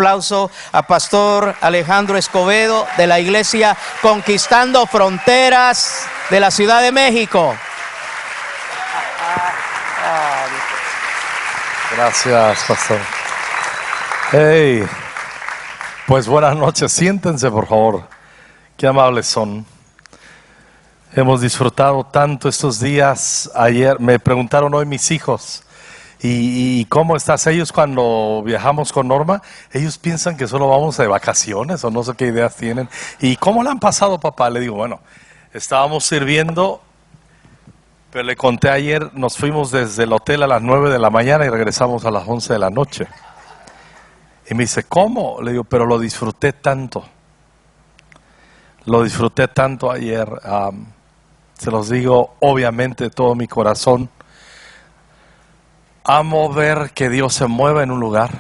aplauso a Pastor Alejandro Escobedo de la iglesia Conquistando Fronteras de la Ciudad de México. Gracias, pastor. Hey, pues buenas noches. Siéntense, por favor. Qué amables son. Hemos disfrutado tanto estos días. Ayer me preguntaron hoy mis hijos, ¿y cómo estás? Ellos cuando viajamos con Norma, ellos piensan que solo vamos de vacaciones o no sé qué ideas tienen. ¿Y cómo le han pasado, papá? Le digo, bueno, estábamos sirviendo, pero le conté ayer, nos fuimos desde el hotel a las 9 de la mañana y regresamos a las 11 de la noche. Y me dice, ¿cómo? Le digo, pero lo disfruté tanto. Lo disfruté tanto ayer. Se los digo obviamente de todo mi corazón. Amo ver que Dios se mueve en un lugar.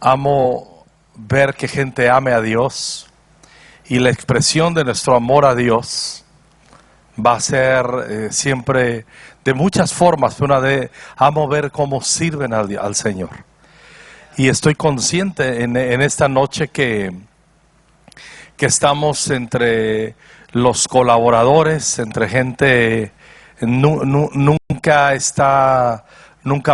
Amo ver que gente ame a Dios. Y la expresión de nuestro amor a Dios va a ser siempre de muchas formas. Amo ver cómo sirven al Señor. Y estoy consciente en esta noche que estamos entre los colaboradores, entre gente, nunca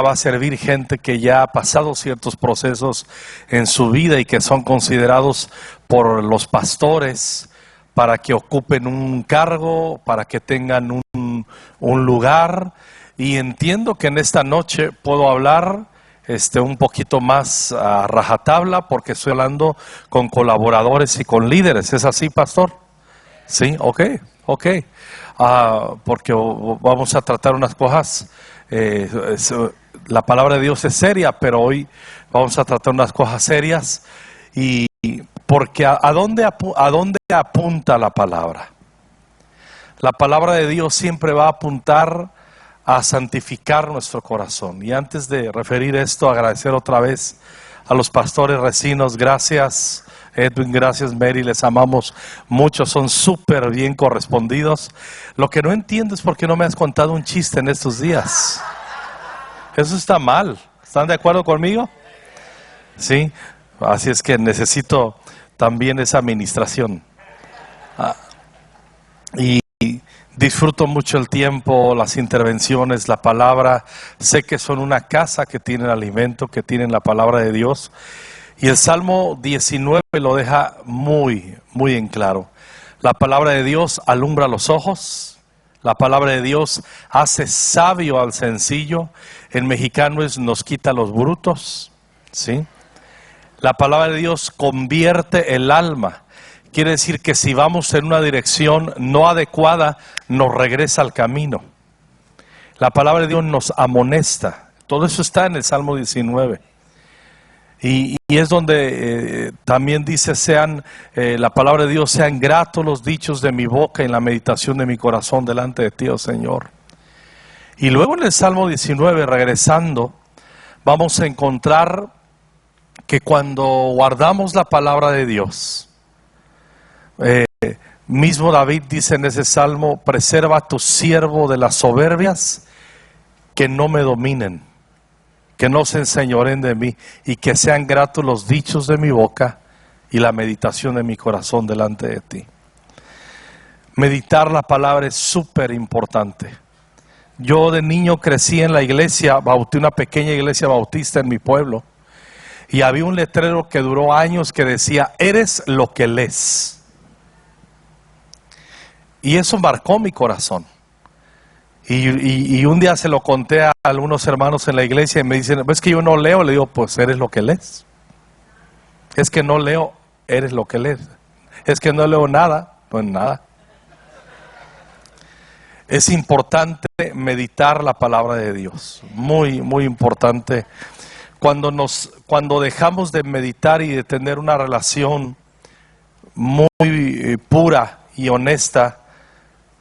va a servir gente que ya ha pasado ciertos procesos en su vida y que son considerados por los pastores para que ocupen un cargo, para que tengan un lugar. Y entiendo que en esta noche puedo hablar un poquito más a rajatabla porque estoy hablando con colaboradores y con líderes. ¿Es así, pastor? Sí, ok. Porque vamos a tratar unas cosas. La palabra de Dios es seria, pero hoy vamos a tratar unas cosas serias. Y porque ¿a dónde apunta la palabra? La palabra de Dios siempre va a apuntar a santificar nuestro corazón. Y antes de referir esto, agradecer otra vez a los pastores recinos. Gracias, Edwin, gracias, Mary, les amamos mucho, son súper bien correspondidos. Lo que no entiendo es por qué no me has contado un chiste en estos días. Eso está mal. ¿Están de acuerdo conmigo? Sí, así es que necesito también esa administración. Y disfruto mucho el tiempo, las intervenciones, la palabra. Sé que son una casa que tienen alimento, que tienen la palabra de Dios. Y el Salmo 19 lo deja muy, muy en claro. La palabra de Dios alumbra los ojos. La palabra de Dios hace sabio al sencillo. En mexicano nos quita los brutos. ¿Sí? La palabra de Dios convierte el alma. Quiere decir que si vamos en una dirección no adecuada, nos regresa al camino. La palabra de Dios nos amonesta. Todo eso está en el Salmo 19. Y es donde también dice, la palabra de Dios, sean gratos los dichos de mi boca y la meditación de mi corazón delante de ti, oh Señor. Y luego en el Salmo 19, regresando, vamos a encontrar que cuando guardamos la palabra de Dios, mismo David dice en ese salmo, preserva a tu siervo de las soberbias, que no me dominen, que no se enseñoren de mí, y que sean gratos los dichos de mi boca y la meditación de mi corazón delante de ti. Meditar la palabra es súper importante. Yo de niño crecí en la iglesia, una pequeña iglesia bautista en mi pueblo, y había un letrero que duró años que decía, eres lo que lees. Y eso marcó mi corazón. Y un día se lo conté a algunos hermanos en la iglesia y me dicen, ¿ves que yo no leo? Le digo, pues eres lo que lees. Es que no leo, eres lo que lees. Es que no leo nada, pues nada. Es importante meditar la palabra de Dios. Muy, muy importante. Cuando dejamos de meditar y de tener una relación muy pura y honesta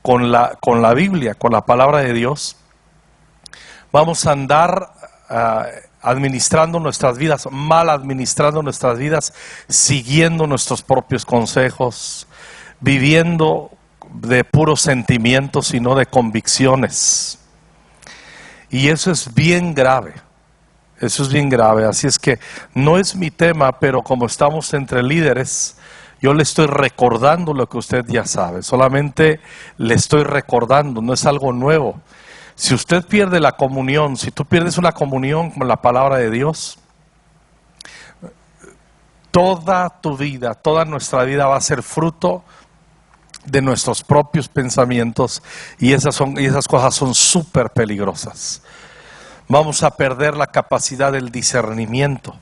con la Biblia, con la palabra de Dios, vamos a andar administrando nuestras vidas, mal administrando nuestras vidas, siguiendo nuestros propios consejos, viviendo de puros sentimientos y no de convicciones. Y eso es bien grave. Eso es bien grave. Así es que no es mi tema, pero como estamos entre líderes, yo le estoy recordando lo que usted ya sabe. Solamente le estoy recordando, no es algo nuevo. Si usted pierde la comunión, si tú pierdes una comunión con la palabra de Dios, toda tu vida, toda nuestra vida va a ser fruto de nuestros propios pensamientos, y esas cosas son súper peligrosas. Vamos a perder la capacidad del discernimiento.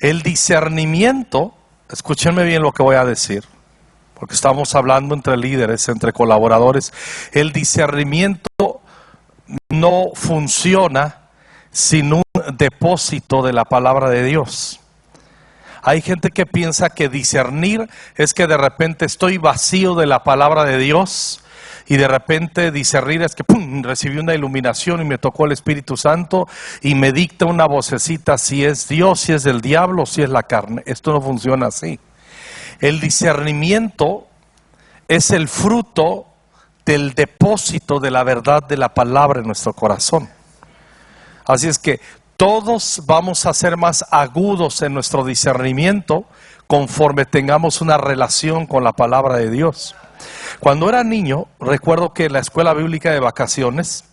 El discernimiento, escúchenme bien lo que voy a decir, porque estamos hablando entre líderes, entre colaboradores. El discernimiento no funciona sin un depósito de la palabra de Dios. Hay gente que piensa que discernir es que de repente estoy vacío de la palabra de Dios, y de repente discernir es que ¡pum!, recibí una iluminación y me tocó el Espíritu Santo y me dicta una vocecita si es Dios, si es del diablo, si es la carne. Esto no funciona así. El discernimiento es el fruto del depósito de la verdad de la palabra en nuestro corazón. Así es que todos vamos a ser más agudos en nuestro discernimiento conforme tengamos una relación con la palabra de Dios. Cuando era niño, recuerdo que en la escuela bíblica de vacaciones,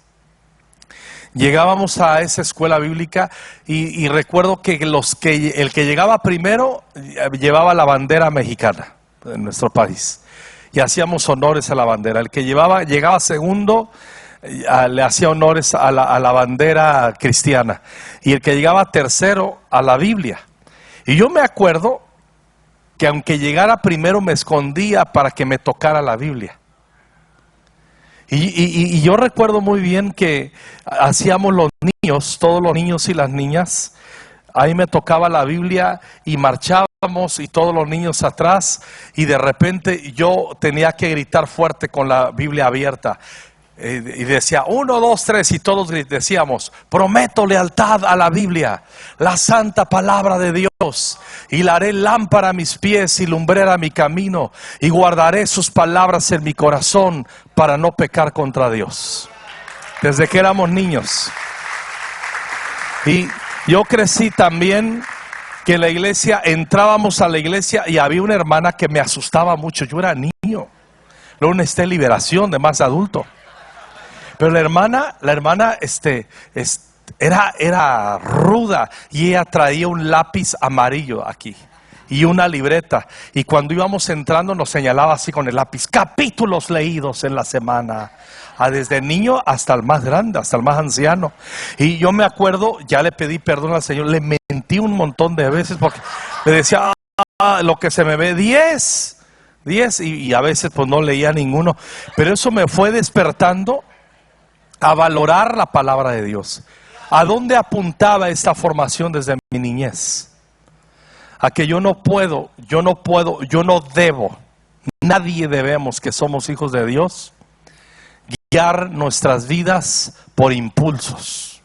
llegábamos a esa escuela bíblica y recuerdo que el que llegaba primero llevaba la bandera mexicana de nuestro país y hacíamos honores a la bandera. El que llegaba segundo le hacía honores a la bandera cristiana, y el que llegaba tercero a la Biblia. Y yo me acuerdo que aunque llegara primero me escondía para que me tocara la Biblia. Y yo recuerdo muy bien que hacíamos los niños, todos los niños y las niñas, ahí me tocaba la Biblia y marchábamos y todos los niños atrás, y de repente yo tenía que gritar fuerte con la Biblia abierta. Y decía 1, 2, 3 y todos decíamos: prometo lealtad a la Biblia, la santa palabra de Dios, y la haré lámpara a mis pies y lumbrera a mi camino, y guardaré sus palabras en mi corazón para no pecar contra Dios. Desde que éramos niños. Y yo crecí también que en la iglesia, entrábamos a la iglesia y había una hermana que me asustaba mucho. Yo era niño, luego necesité liberación de más adulto. Pero la hermana era ruda, y ella traía un lápiz amarillo aquí y una libreta, y cuando íbamos entrando nos señalaba así con el lápiz: capítulos leídos en la semana, desde niño hasta el más grande, hasta el más anciano. Y yo me acuerdo, ya le pedí perdón al Señor, le mentí un montón de veces porque le decía lo que se me ve 10 y a veces pues no leía ninguno, pero eso me fue despertando a valorar la palabra de Dios. ¿A dónde apuntaba esta formación desde mi niñez? A que yo no debo, nadie debemos, que somos hijos de Dios, guiar nuestras vidas por impulsos.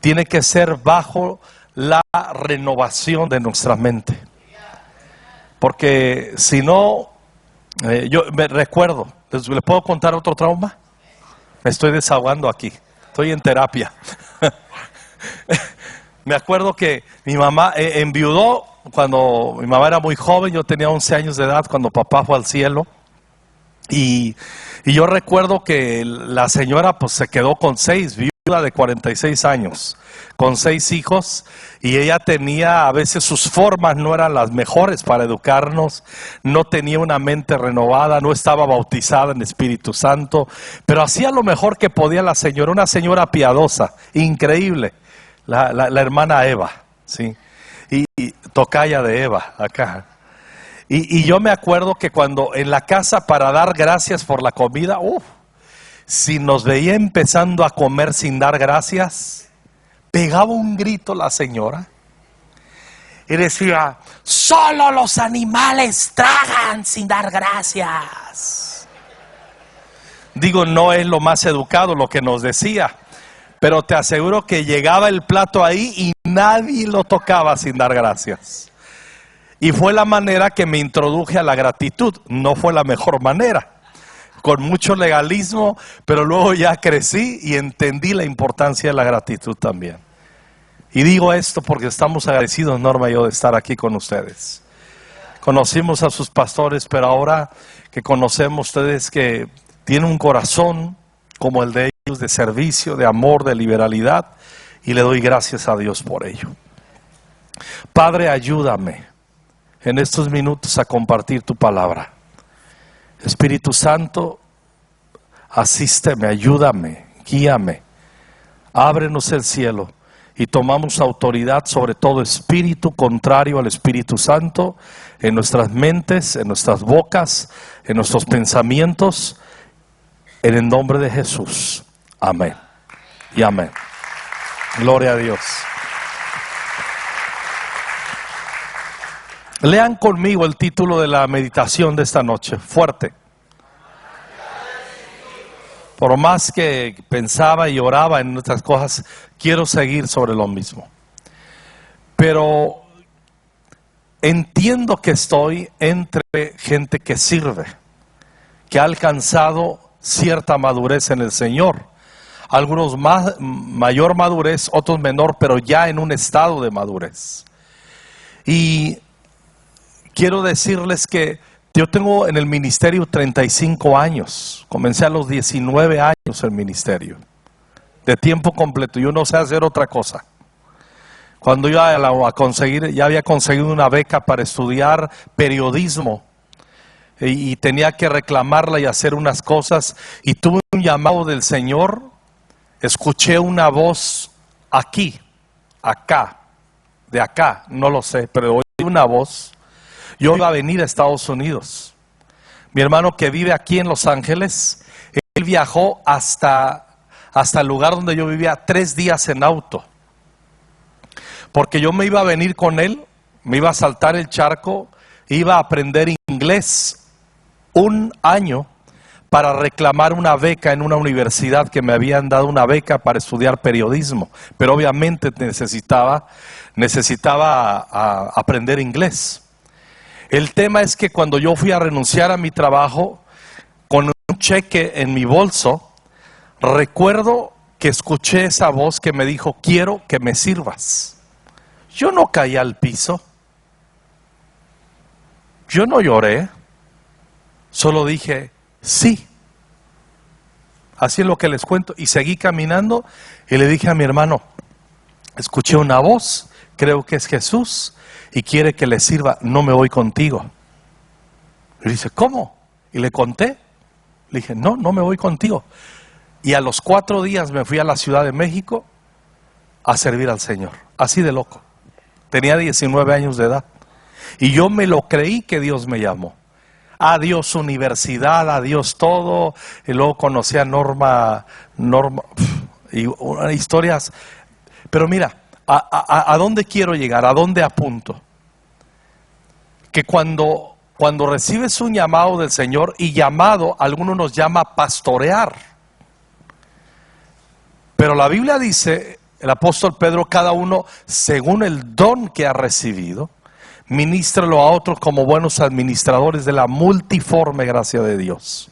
Tiene que ser bajo la renovación de nuestra mente. Porque si no, yo me recuerdo, ¿les puedo contar otro trauma? Me estoy desahogando aquí, estoy en terapia. Me acuerdo que mi mamá enviudó cuando mi mamá era muy joven. Yo tenía 11 años de edad cuando papá fue al cielo. Y yo recuerdo que la señora pues se quedó con 6, viuda de 46 años, con 6 hijos, y ella tenía, a veces sus formas no eran las mejores para educarnos, no tenía una mente renovada, no estaba bautizada en Espíritu Santo, pero hacía lo mejor que podía la señora, una señora piadosa, increíble, la hermana Eva, ¿sí? Y tocaya de Eva, acá. Y yo me acuerdo que cuando en la casa, para dar gracias por la comida, si nos veía empezando a comer sin dar gracias, pegaba un grito la señora y decía: solo los animales tragan sin dar gracias. Digo, no es lo más educado lo que nos decía, pero te aseguro que llegaba el plato ahí y nadie lo tocaba sin dar gracias. Y fue la manera que me introduje a la gratitud. No fue la mejor manera, con mucho legalismo, pero luego ya crecí y entendí la importancia de la gratitud también. Y digo esto porque estamos agradecidos, Norma y yo, de estar aquí con ustedes. Conocimos a sus pastores, pero ahora que conocemos ustedes que tienen un corazón como el de ellos, de servicio, de amor, de liberalidad, y le doy gracias a Dios por ello. Padre, ayúdame en estos minutos a compartir tu palabra. Espíritu Santo, asísteme, ayúdame, guíame. Ábrenos el cielo y tomamos autoridad sobre todo espíritu contrario al Espíritu Santo en nuestras mentes, en nuestras bocas, en nuestros pensamientos, en el nombre de Jesús. Amén y amén. Gloria a Dios. Lean conmigo el título de la meditación de esta noche, fuerte. Por más que pensaba y oraba en otras cosas, quiero seguir sobre lo mismo. Pero entiendo que estoy entre gente que sirve, que ha alcanzado cierta madurez en el Señor. Algunos mayor madurez, otros menor, pero ya en un estado de madurez. Y quiero decirles que yo tengo en el ministerio 35 años. Comencé a los 19 años el ministerio, de tiempo completo. Yo no sé hacer otra cosa. Cuando yo ya había conseguido una beca para estudiar periodismo y tenía que reclamarla y hacer unas cosas, y tuve un llamado del Señor. Escuché una voz aquí, acá, de acá, no lo sé, pero oí una voz. Yo iba a venir a Estados Unidos. Mi hermano que vive aquí en Los Ángeles, él viajó hasta el lugar donde yo vivía 3 días en auto. Porque yo me iba a venir con él, me iba a saltar el charco, iba a aprender inglés 1 año para reclamar una beca en una universidad que me habían dado una beca para estudiar periodismo. Pero obviamente necesitaba aprender inglés. El tema es que cuando yo fui a renunciar a mi trabajo, con un cheque en mi bolso, recuerdo que escuché esa voz que me dijo, quiero que me sirvas. Yo no caí al piso. Yo no lloré. Solo dije, sí. Así es lo que les cuento. Y seguí caminando y le dije a mi hermano, escuché una voz, creo que es Jesús, y quiere que le sirva, no me voy contigo. Y dice, ¿cómo? Y le conté. Le dije, no me voy contigo. Y a los 4 días me fui a la Ciudad de México a servir al Señor. Así de loco. Tenía 19 años de edad. Y yo me lo creí que Dios me llamó. Adiós universidad, adiós todo. Y luego conocí a Norma, y historias. Pero mira, ¿a dónde quiero llegar? ¿A dónde apunto? Que cuando recibes un llamado del Señor, y llamado, algunos nos llama pastorear. Pero la Biblia dice, el apóstol Pedro, cada uno según el don que ha recibido, ministrelo a otros como buenos administradores de la multiforme gracia de Dios.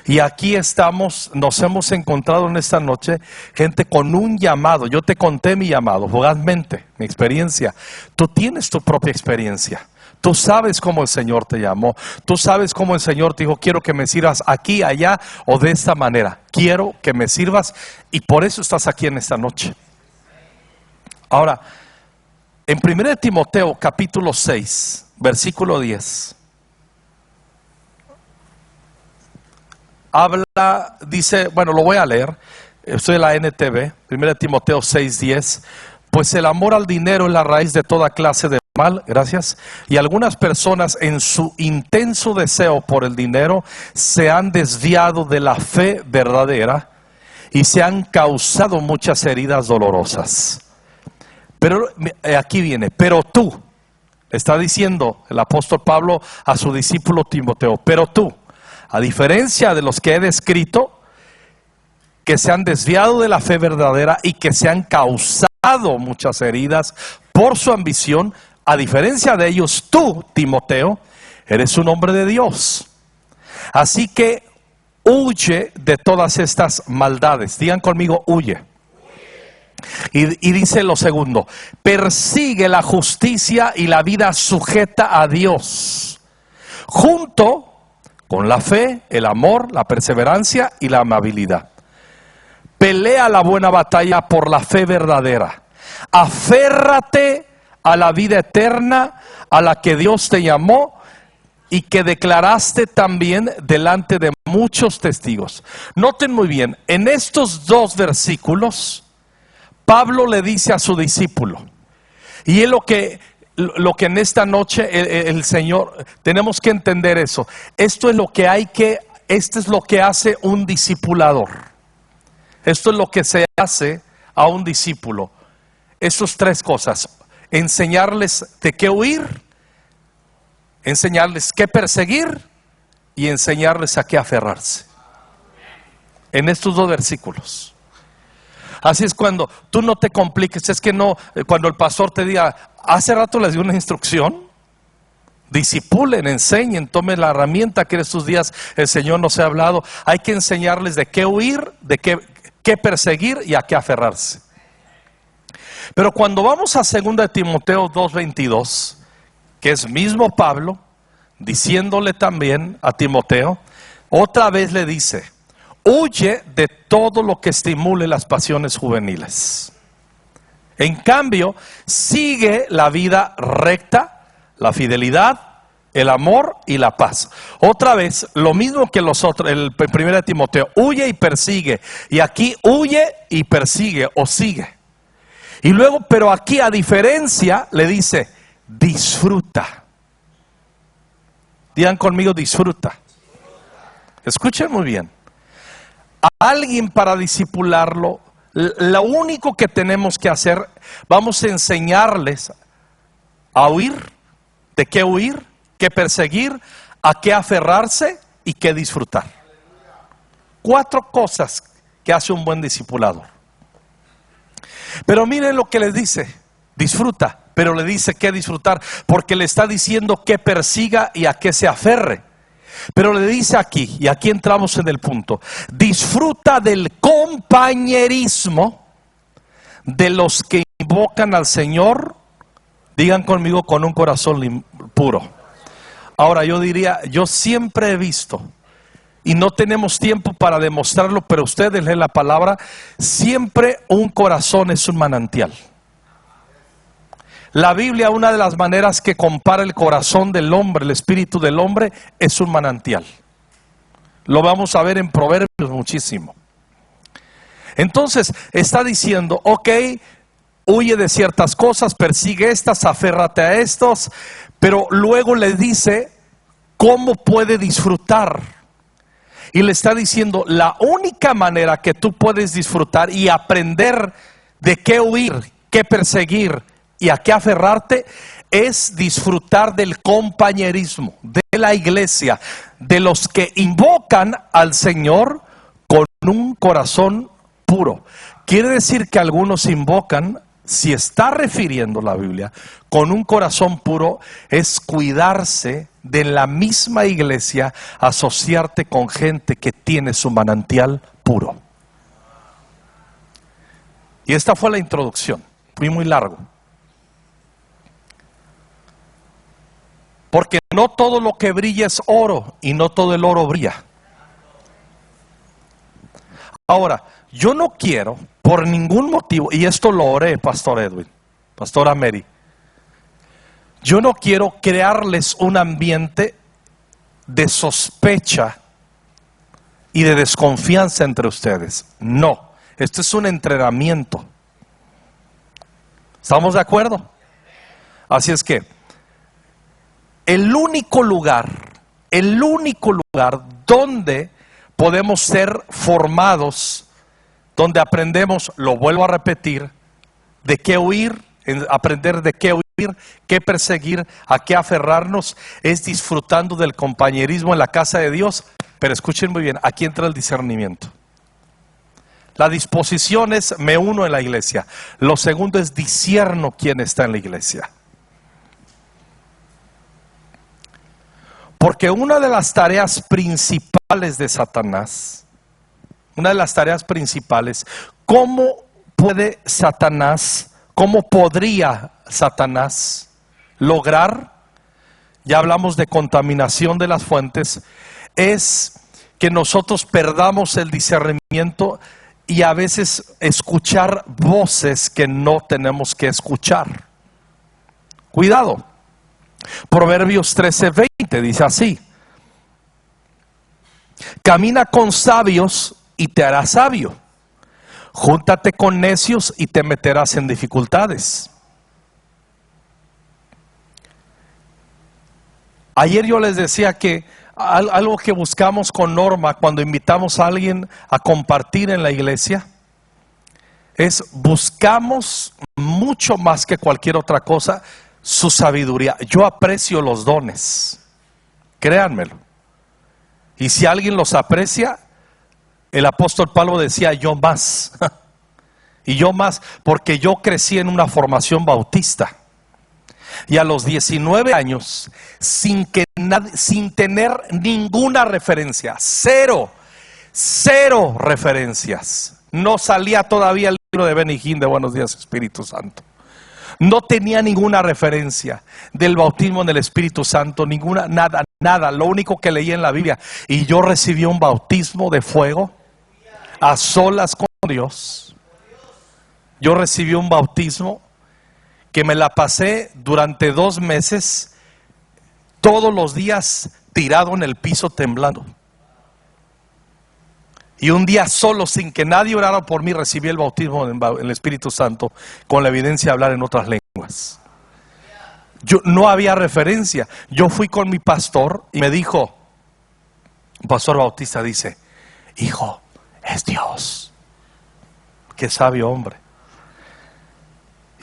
Y aquí estamos, nos hemos encontrado en esta noche gente con un llamado. Yo te conté mi llamado, fugazmente, mi experiencia. Tú tienes tu propia experiencia. Tú sabes cómo el Señor te llamó. Tú sabes cómo el Señor te dijo, quiero que me sirvas aquí, allá o de esta manera. Quiero que me sirvas, y por eso estás aquí en esta noche. Ahora, en 1 Timoteo capítulo 6, versículo 10. Habla, dice, bueno, lo voy a leer. Estoy en la NTV, 1 Timoteo 6:10. Pues el amor al dinero es la raíz de toda clase de mal, gracias. Y algunas personas en su intenso deseo por el dinero se han desviado de la fe verdadera y se han causado muchas heridas dolorosas. Pero aquí viene, pero tú, está diciendo el apóstol Pablo a su discípulo Timoteo, pero tú, a diferencia de los que he descrito, que se han desviado de la fe verdadera y que se han causado muchas heridas por su ambición, a diferencia de ellos, tú, Timoteo, eres un hombre de Dios. Así que huye de todas estas maldades. Digan conmigo, huye. Y dice lo segundo: persigue la justicia y la vida sujeta a Dios, junto con la fe, el amor, la perseverancia y la amabilidad. Pelea la buena batalla por la fe verdadera. Aférrate a la vida eterna a la que Dios te llamó y que declaraste también delante de muchos testigos. Noten muy bien, en estos dos versículos Pablo le dice a su discípulo, y es lo que en esta noche el Señor, tenemos que entender eso. Esto es lo que hace un discipulador. Esto es lo que se hace a un discípulo. Estas tres cosas: enseñarles de qué huir, enseñarles qué perseguir y enseñarles a qué aferrarse. En estos dos versículos. Así es, cuando tú no te compliques, es que no, cuando el pastor te diga, hace rato les di una instrucción, discipulen, enseñen, tomen la herramienta que en estos días el Señor nos ha hablado. Hay que enseñarles de qué huir, de qué perseguir y a qué aferrarse. Pero cuando vamos a 2 Timoteo 2:22, que es mismo Pablo diciéndole también a Timoteo, otra vez le dice: huye de todo lo que estimule las pasiones juveniles. En cambio, sigue la vida recta, la fidelidad, el amor y la paz. Otra vez, lo mismo que los otros, el 1 Timoteo, huye y persigue. Y aquí huye y persigue o sigue. Y luego, pero aquí a diferencia, le dice, disfruta. Digan conmigo, disfruta. Escuchen muy bien. A alguien, para discipularlo, lo único que tenemos que hacer, vamos a enseñarles a huir, de qué huir, qué perseguir, a qué aferrarse y qué disfrutar. 4 cosas que hace un buen discipulador. Pero miren lo que les dice: disfruta, pero le dice qué disfrutar, porque le está diciendo que persiga y a qué se aferre. Pero le dice aquí, y aquí entramos en el punto: disfruta del compañerismo de los que invocan al Señor, digan conmigo, con un corazón puro. Ahora yo diría, yo siempre he visto, y no tenemos tiempo para demostrarlo, pero ustedes leen la palabra, siempre un corazón es un manantial. La Biblia, una de las maneras que compara el corazón del hombre, el espíritu del hombre, es un manantial. Lo vamos a ver en Proverbios muchísimo. Entonces está diciendo, ok, huye de ciertas cosas, persigue estas, aférrate a estos, pero luego le dice cómo puede disfrutar. Y le está diciendo, la única manera que tú puedes disfrutar y aprender de qué huir, qué perseguir y a qué aferrarte, es disfrutar del compañerismo de la iglesia, de los que invocan al Señor con un corazón puro. Quiere decir que algunos invocan, si está refiriendo la Biblia, con un corazón puro, es cuidarse de la misma iglesia, asociarte con gente que tiene su manantial puro. Y esta fue la introducción, fui muy largo. Porque no todo lo que brilla es oro y no todo el oro brilla. Ahora, yo no quiero por ningún motivo, y esto lo oré, Pastor Edwin, Pastora Mary, yo no quiero crearles un ambiente de sospecha y de desconfianza entre ustedes. No, esto es un entrenamiento. ¿Estamos de acuerdo? Así es que el único lugar donde podemos ser formados, donde aprendemos, lo vuelvo a repetir, de qué huir, aprender de qué huir, qué perseguir, a qué aferrarnos, es disfrutando del compañerismo en la casa de Dios. Pero escuchen muy bien, aquí entra el discernimiento. La disposición es, me uno en la iglesia. Lo segundo es, discierno quién está en la iglesia. Porque una de las tareas principales de Satanás, una de las tareas principales, ¿cómo podría Satanás lograr, ya hablamos de contaminación de las fuentes, es que nosotros perdamos el discernimiento y a veces escuchar voces que no tenemos que escuchar. Cuidado. Proverbios 13:20 dice así: camina con sabios y te harás sabio. Júntate con necios y te meterás en dificultades. Ayer yo les decía que algo que buscamos con Norma cuando invitamos a alguien a compartir en la iglesia es buscamos mucho más que cualquier otra cosa su sabiduría. Yo aprecio los dones, créanmelo. Y si alguien los aprecia, el apóstol Pablo decía yo más. Y yo más porque yo crecí en una formación bautista. Y a los 19 años, sin tener ninguna referencia, cero referencias. No salía todavía el libro de Benny Hinn de Buenos Días Espíritu Santo. No tenía ninguna referencia del bautismo en el Espíritu Santo, ninguna, nada. Lo único que leía en la Biblia. Y yo recibí un bautismo de fuego a solas con Dios. Yo recibí un bautismo que me la pasé durante 2 meses, todos los días tirado en el piso temblando. Y un día solo, sin que nadie orara por mí, recibí el bautismo en el Espíritu Santo, con la evidencia de hablar en otras lenguas. Yo no había referencia. Yo fui con mi pastor y me dijo, un pastor bautista dice: hijo, es Dios. Qué sabio hombre.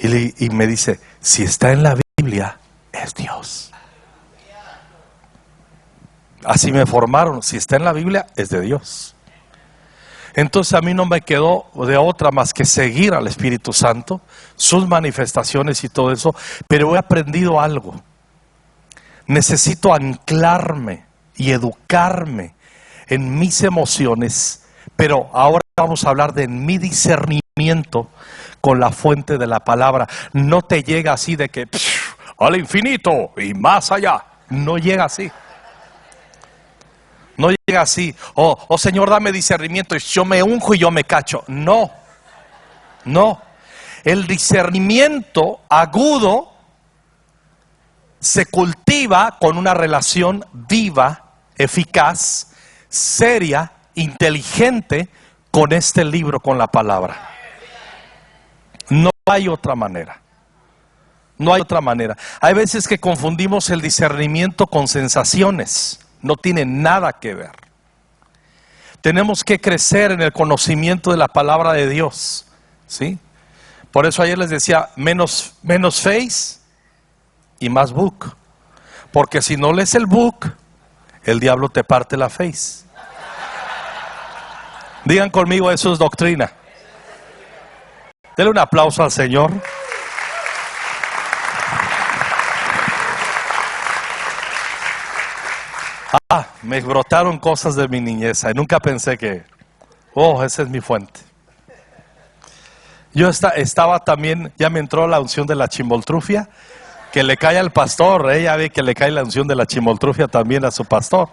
Y me dice, si está en la Biblia, es Dios. Así me formaron, si está en la Biblia, es de Dios. Entonces a mí no me quedó de otra más que seguir al Espíritu Santo, sus manifestaciones y todo eso, pero he aprendido algo. Necesito anclarme y educarme en mis emociones, pero ahora vamos a hablar de mi discernimiento con la fuente de la palabra. No te llega así de que al infinito y más allá. No llega así. No llega así. Oh Señor, dame discernimiento y yo me unjo y yo me cacho. No. El discernimiento agudo se cultiva con una relación viva, eficaz, seria, inteligente con este libro, con la palabra. No hay otra manera. No hay otra manera. Hay veces que confundimos el discernimiento con sensaciones. No tiene nada que ver. Tenemos que crecer en el conocimiento de la palabra de Dios, ¿sí? Por eso ayer les decía, menos face y más book. Porque si no lees el book, el diablo te parte la face. Digan conmigo, eso es doctrina. Denle un aplauso al Señor. Me brotaron cosas de mi niñez y nunca pensé que, esa es mi fuente. Yo estaba también, ya me entró la unción de la chimoltrufia, que le cae al pastor, ya ve que le cae la unción de la chimoltrufia también a su pastor.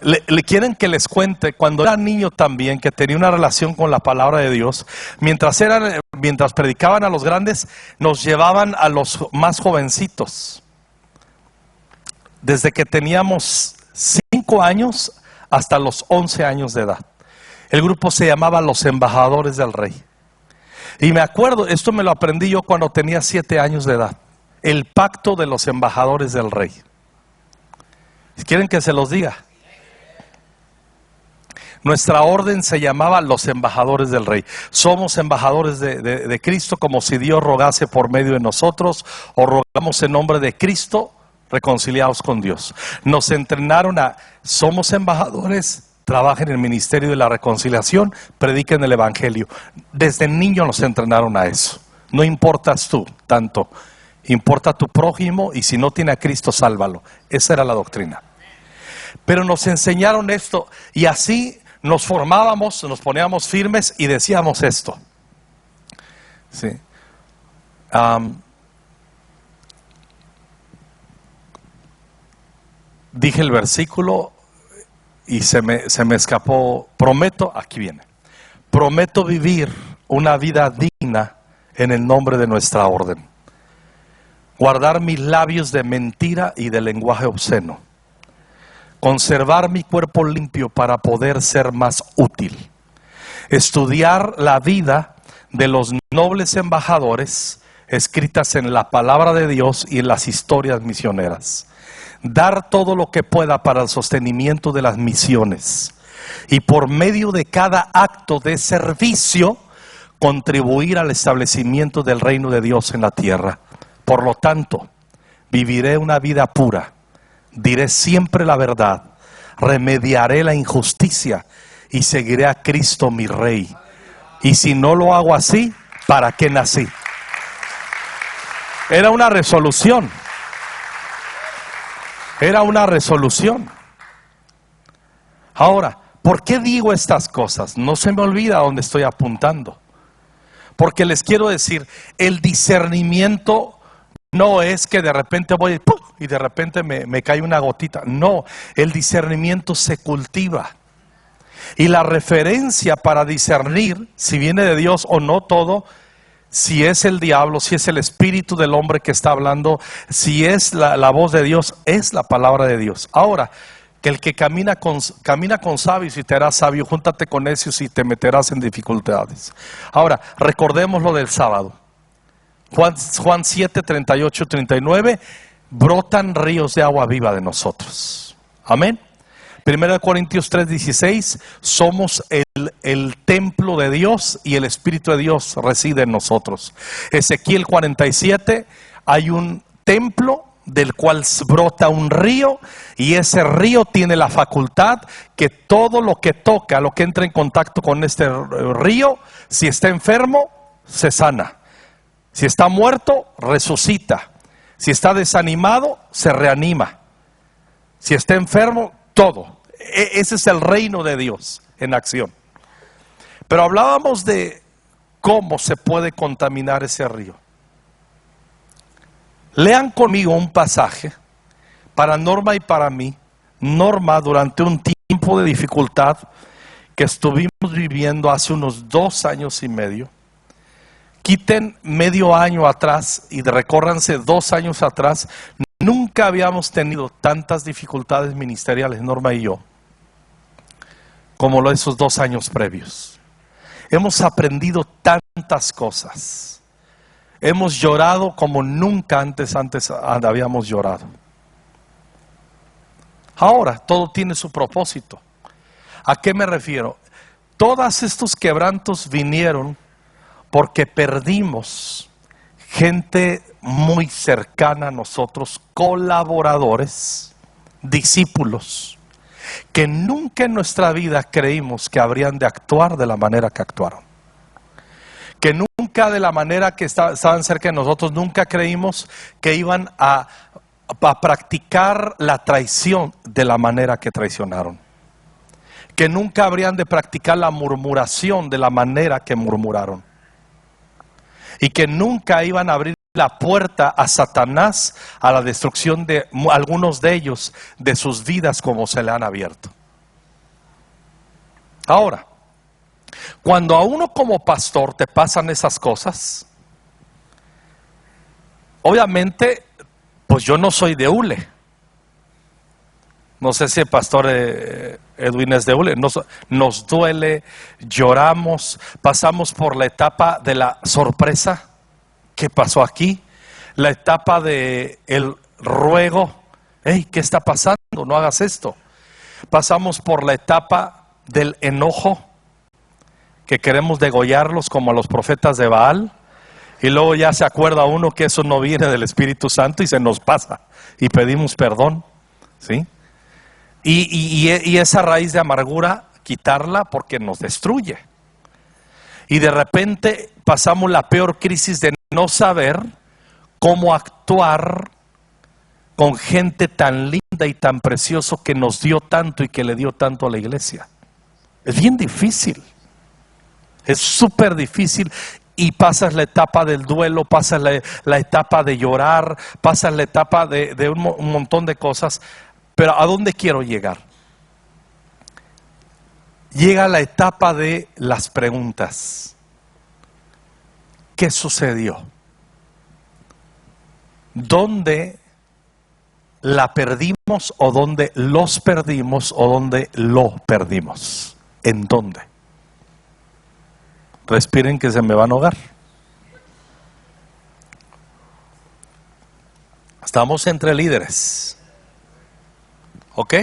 Le quieren que les cuente, cuando era niño también, que tenía una relación con la palabra de Dios, mientras predicaban a los grandes, nos llevaban a los más jovencitos. Desde que teníamos 5 años hasta los 11 años de edad. El grupo se llamaba Los Embajadores del Rey. Y me acuerdo, esto me lo aprendí yo cuando tenía 7 años de edad. El pacto de los embajadores del Rey. ¿Quieren que se los diga? Nuestra orden se llamaba Los Embajadores del Rey. Somos embajadores de Cristo, como si Dios rogase por medio de nosotros, o rogamos en nombre de Cristo, reconciliados con Dios. Nos entrenaron somos embajadores, trabajen en el ministerio de la reconciliación, prediquen el evangelio. Desde niño nos entrenaron a eso. No importas tú tanto, importa tu prójimo, y si no tiene a Cristo, sálvalo. Esa era la doctrina. Pero nos enseñaron esto, y así nos formábamos, nos poníamos firmes y decíamos esto: Sí. Dije el versículo y se me escapó. Prometo, aquí viene. Prometo vivir una vida digna en el nombre de nuestra orden. Guardar mis labios de mentira y de lenguaje obsceno. Conservar mi cuerpo limpio para poder ser más útil. Estudiar la vida de los nobles embajadores escritas en la palabra de Dios y en las historias misioneras. Dar todo lo que pueda para el sostenimiento de las misiones. Y por medio de cada acto de servicio, contribuir al establecimiento del reino de Dios en la tierra. Por lo tanto, viviré una vida pura, diré siempre la verdad, remediaré la injusticia y seguiré a Cristo mi Rey. Y si no lo hago así, ¿para qué nací? Era una resolución. Era una resolución. Ahora, ¿por qué digo estas cosas? No se me olvida a dónde estoy apuntando. Porque les quiero decir, el discernimiento no es que de repente voy ¡pum! Y de repente me cae una gotita. No, el discernimiento se cultiva. Y la referencia para discernir si viene de Dios o no todo, si es el diablo, si es el espíritu del hombre que está hablando, si es la voz de Dios, es la palabra de Dios. Ahora, que el que camina con sabios y te harás sabio, júntate con necios y te meterás en dificultades. Ahora, recordemos lo del sábado. Juan 7, 38, 39, brotan ríos de agua viva de nosotros. Amén. 1 Corintios 3, 16, somos el templo de Dios y el Espíritu de Dios reside en nosotros. Ezequiel 47, hay un templo del cual brota un río y ese río tiene la facultad que todo lo que toca, lo que entra en contacto con este río, si está enfermo, se sana. Si está muerto, resucita. Si está desanimado, se reanima. Si está enfermo, todo. Ese es el reino de Dios en acción. Pero hablábamos de cómo se puede contaminar ese río. Lean conmigo un pasaje para Norma y para mí. Norma, durante un tiempo de dificultad que estuvimos viviendo hace unos 2 años y medio, quiten medio año atrás y recórranse 2 años atrás, nunca habíamos tenido tantas dificultades ministeriales, Norma y yo, como lo de esos 2 años previos. Hemos aprendido tantas cosas. Hemos llorado como nunca antes habíamos llorado. Ahora, todo tiene su propósito. ¿A qué me refiero? Todos estos quebrantos vinieron porque perdimos gente muy cercana a nosotros, colaboradores, discípulos, que nunca en nuestra vida creímos que habrían de actuar de la manera que actuaron. Que nunca de la manera que estaban cerca de nosotros, nunca creímos que iban a practicar la traición de la manera que traicionaron. Que nunca habrían de practicar la murmuración de la manera que murmuraron. Y que nunca iban a abrir la puerta a Satanás, a la destrucción de algunos de ellos, de sus vidas como se le han abierto. Ahora, cuando a uno como pastor te pasan esas cosas, obviamente, pues yo no soy de hule. No sé si el pastor Edwin es de hule. Nos duele, lloramos, pasamos por la etapa de la sorpresa. ¿Qué pasó aquí? La etapa de el ruego. Hey, ¿qué está pasando? No hagas esto. Pasamos por la etapa del enojo, que queremos degollarlos como a los profetas de Baal. Y luego ya se acuerda uno que eso no viene del Espíritu Santo y se nos pasa. Y pedimos perdón. ¿Sí? Y esa raíz de amargura, quitarla porque nos destruye. Y de repente pasamos la peor crisis de no saber cómo actuar con gente tan linda y tan precioso que nos dio tanto y que le dio tanto a la iglesia. Es bien difícil. Es súper difícil y pasas la etapa del duelo, pasas la etapa de llorar, pasas la etapa de un montón de cosas. Pero ¿a dónde quiero llegar? Llega la etapa de las preguntas. ¿Qué sucedió? ¿Dónde la perdimos o dónde los perdimos o dónde lo perdimos? ¿En dónde? Respiren que se me van a ahogar. Estamos entre líderes. ¿Ok?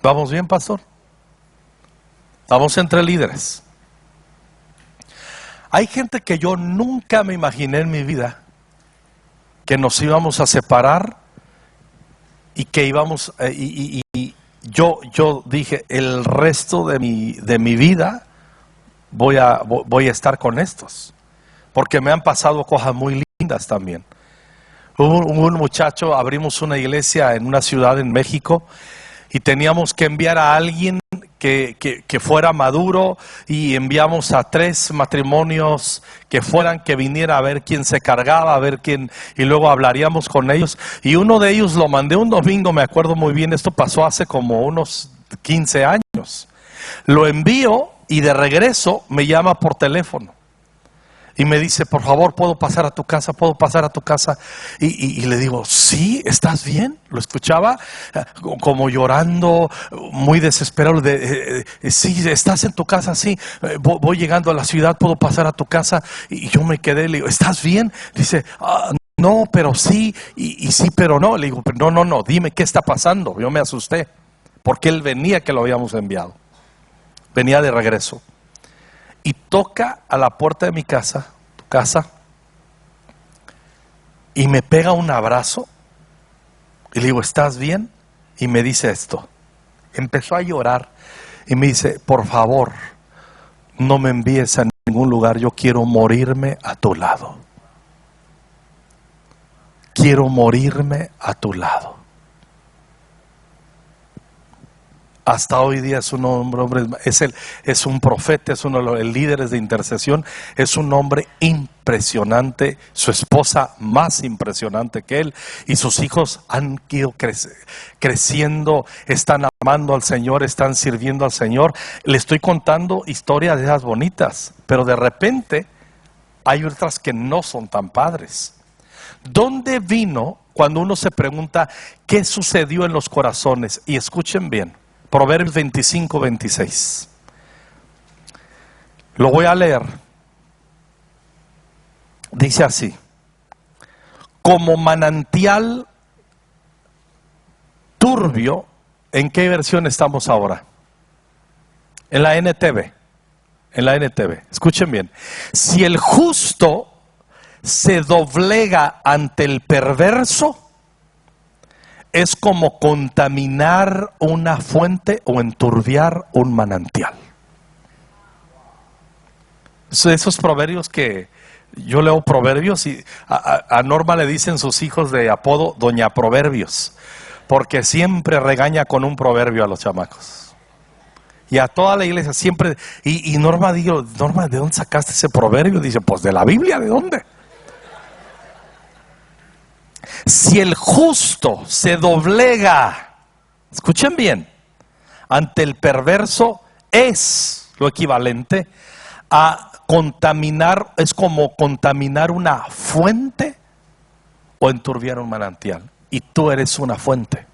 ¿Vamos bien, pastor? Estamos entre líderes. Hay gente que yo nunca me imaginé en mi vida que nos íbamos a separar y que íbamos y yo dije, el resto de mi vida voy a estar con estos, porque me han pasado cosas muy lindas también. Hubo un muchacho, abrimos una iglesia en una ciudad en México y teníamos que enviar a alguien que fuera maduro, y enviamos a 3 matrimonios que viniera a ver quién se cargaba, a ver quién, y luego hablaríamos con ellos. Y uno de ellos lo mandé un domingo, me acuerdo muy bien, esto pasó hace como unos 15 años. Lo envío y de regreso me llama por teléfono. Y me dice, por favor, ¿puedo pasar a tu casa? ¿Puedo pasar a tu casa? Y le digo, sí, ¿estás bien? Lo escuchaba como llorando, muy desesperado. Sí, ¿estás en tu casa? Sí, voy llegando a la ciudad, ¿puedo pasar a tu casa? Y yo me quedé, le digo, ¿estás bien? Dice, no, pero sí, y sí, pero no. Le digo, no, dime qué está pasando. Yo me asusté, porque él venía que lo habíamos enviado. Venía de regreso. Y toca a la puerta de mi casa, tu casa, y me pega un abrazo. Y le digo, ¿estás bien? Y me dice esto. Empezó a llorar y me dice, por favor, no me envíes a ningún lugar, yo quiero morirme a tu lado. Quiero morirme a tu lado. Hasta hoy día es un hombre, es un profeta, es uno de los líderes de intercesión, es un hombre impresionante, su esposa más impresionante que él, y sus hijos han ido creciendo, están amando al Señor, están sirviendo al Señor. Le estoy contando historias de esas bonitas, pero de repente hay otras que no son tan padres. ¿Dónde vino cuando uno se pregunta qué sucedió en los corazones? Y escuchen bien. Proverbios 25, 26. Lo voy a leer. Dice así: como manantial turbio. ¿En qué versión estamos ahora? En la NTV. En la NTV. Escuchen bien. Si el justo se doblega ante el perverso, es como contaminar una fuente o enturbiar un manantial. Esos proverbios que yo leo proverbios, y a Norma le dicen sus hijos de apodo Doña Proverbios, porque siempre regaña con un proverbio a los chamacos. Y a toda la iglesia siempre, y Norma, digo, Norma, ¿de dónde sacaste ese proverbio? Dice, pues de la Biblia. ¿De dónde? Si el justo se doblega, escuchen bien, ante el perverso, es lo equivalente a contaminar, es como contaminar una fuente o enturbiar un manantial. Y tú eres una fuente.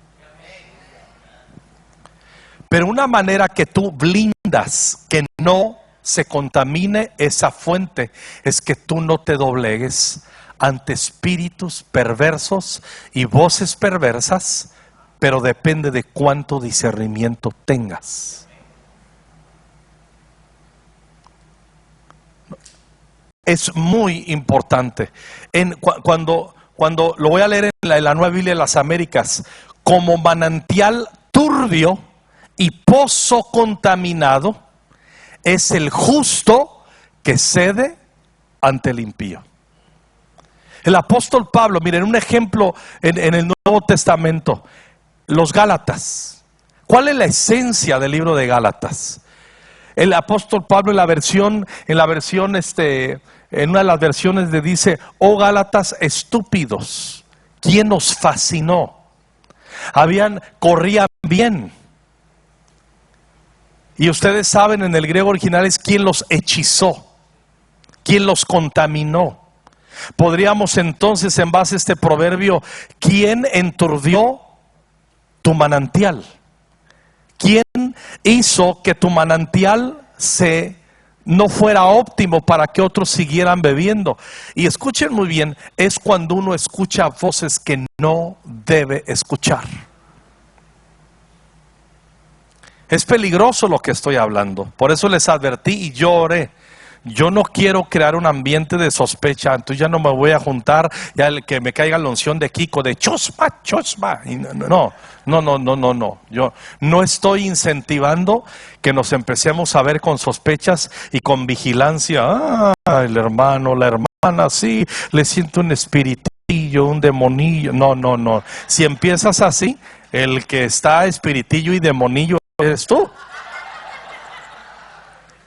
Pero una manera que tú blindas que no se contamine esa fuente es que tú no te doblegues ante espíritus perversos y voces perversas, pero depende de cuánto discernimiento tengas. Es muy importante. Cuando lo voy a leer en la Nueva Biblia de las Américas, como manantial turbio y pozo contaminado es el justo que cede ante el impío. El apóstol Pablo, miren un ejemplo en el Nuevo Testamento, los Gálatas. ¿Cuál es la esencia del libro de Gálatas? El apóstol Pablo en una de las versiones le dice: oh Gálatas estúpidos, ¿quién os fascinó? Corrían bien. Y ustedes saben, en el griego original es quién los hechizó, quién los contaminó. Podríamos entonces, en base a este proverbio, ¿quién enturbió tu manantial? ¿Quién hizo que tu manantial no fuera óptimo para que otros siguieran bebiendo? Y escuchen muy bien, es cuando uno escucha voces que no debe escuchar. Es peligroso lo que estoy hablando. Por eso les advertí y yo oré. Yo no quiero crear un ambiente de sospecha. Entonces ya no me voy a juntar, ya el que me caiga la unción de Kiko, de chosma, chosma. No. Yo no estoy incentivando que nos empecemos a ver con sospechas y con vigilancia. El hermano, la hermana, sí, le siento un espiritillo, un demonillo. No. Si empiezas así, el que está espiritillo y demonillo eres tú.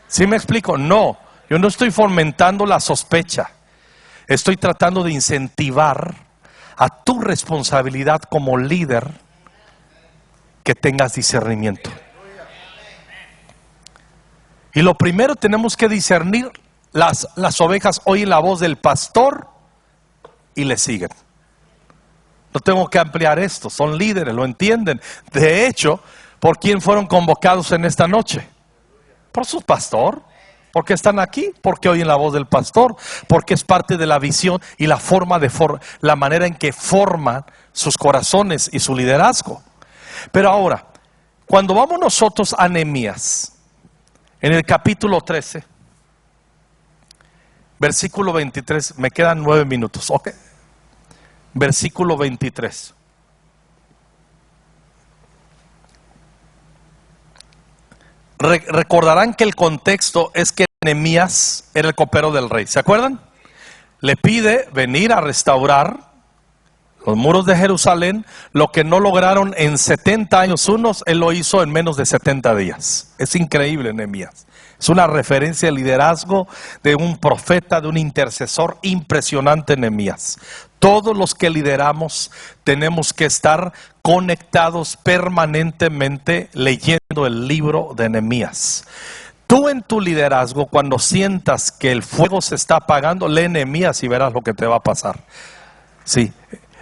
¿Sí me explico? No, yo no estoy fomentando la sospecha. Estoy tratando de incentivar a tu responsabilidad como líder que tengas discernimiento. Y lo primero, tenemos que discernir. Las ovejas oyen la voz del pastor y le siguen. No tengo que ampliar esto, son líderes, lo entienden. De hecho, ¿por quién fueron convocados en esta noche? Por su pastor. ¿Por qué están aquí? Porque oyen la voz del pastor, porque es parte de la visión y la la manera en que forman sus corazones y su liderazgo. Pero ahora, cuando vamos nosotros a Nehemías, en el capítulo 13, versículo 23, me quedan 9 minutos, ¿ok? Versículo 23. Recordarán que el contexto es que Nehemías era el copero del rey, ¿se acuerdan? Le pide venir a restaurar los muros de Jerusalén, lo que no lograron en 70 años unos, él lo hizo en menos de 70 días. Es increíble, Nehemías. Es una referencia al liderazgo de un profeta, de un intercesor impresionante, Nehemías. Todos los que lideramos tenemos que estar conectados permanentemente leyendo el libro de Nehemías. Tú en tu liderazgo, cuando sientas que el fuego se está apagando, lee Nehemías y verás lo que te va a pasar. Sí,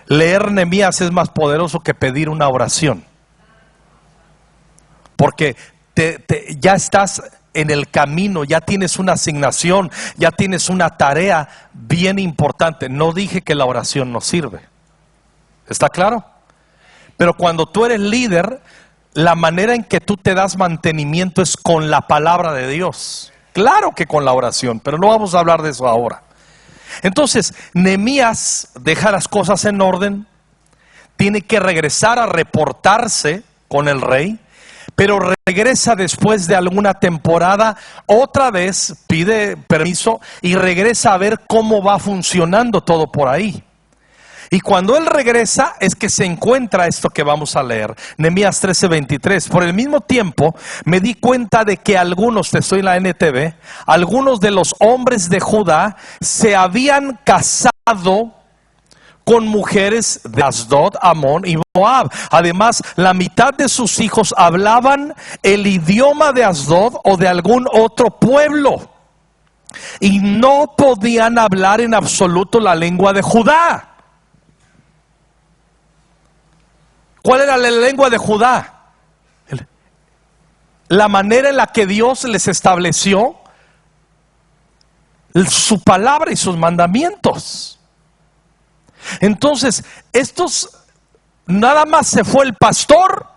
leer Nehemías es más poderoso que pedir una oración. Porque ya estás en el camino, ya tienes una asignación, ya tienes una tarea bien importante. No dije que la oración no sirve. ¿Está claro? Pero cuando tú eres líder, la manera en que tú te das mantenimiento es con la palabra de Dios. Claro que con la oración, pero no vamos a hablar de eso ahora. Entonces, Nehemías deja las cosas en orden, tiene que regresar a reportarse con el rey, pero regresa después de alguna temporada, otra vez pide permiso y regresa a ver cómo va funcionando todo por ahí. Y cuando él regresa es que se encuentra esto que vamos a leer, Nehemías 13:23. Por el mismo tiempo me di cuenta de que algunos, estoy en la NTV, algunos de los hombres de Judá se habían casado con mujeres de Asdod, Amón y Moab. Además, la mitad de sus hijos hablaban el idioma de Asdod o de algún otro pueblo, y no podían hablar en absoluto la lengua de Judá. ¿Cuál era la lengua de Judá? La manera en la que Dios les estableció su palabra y sus mandamientos. Entonces, estos, nada más se fue el pastor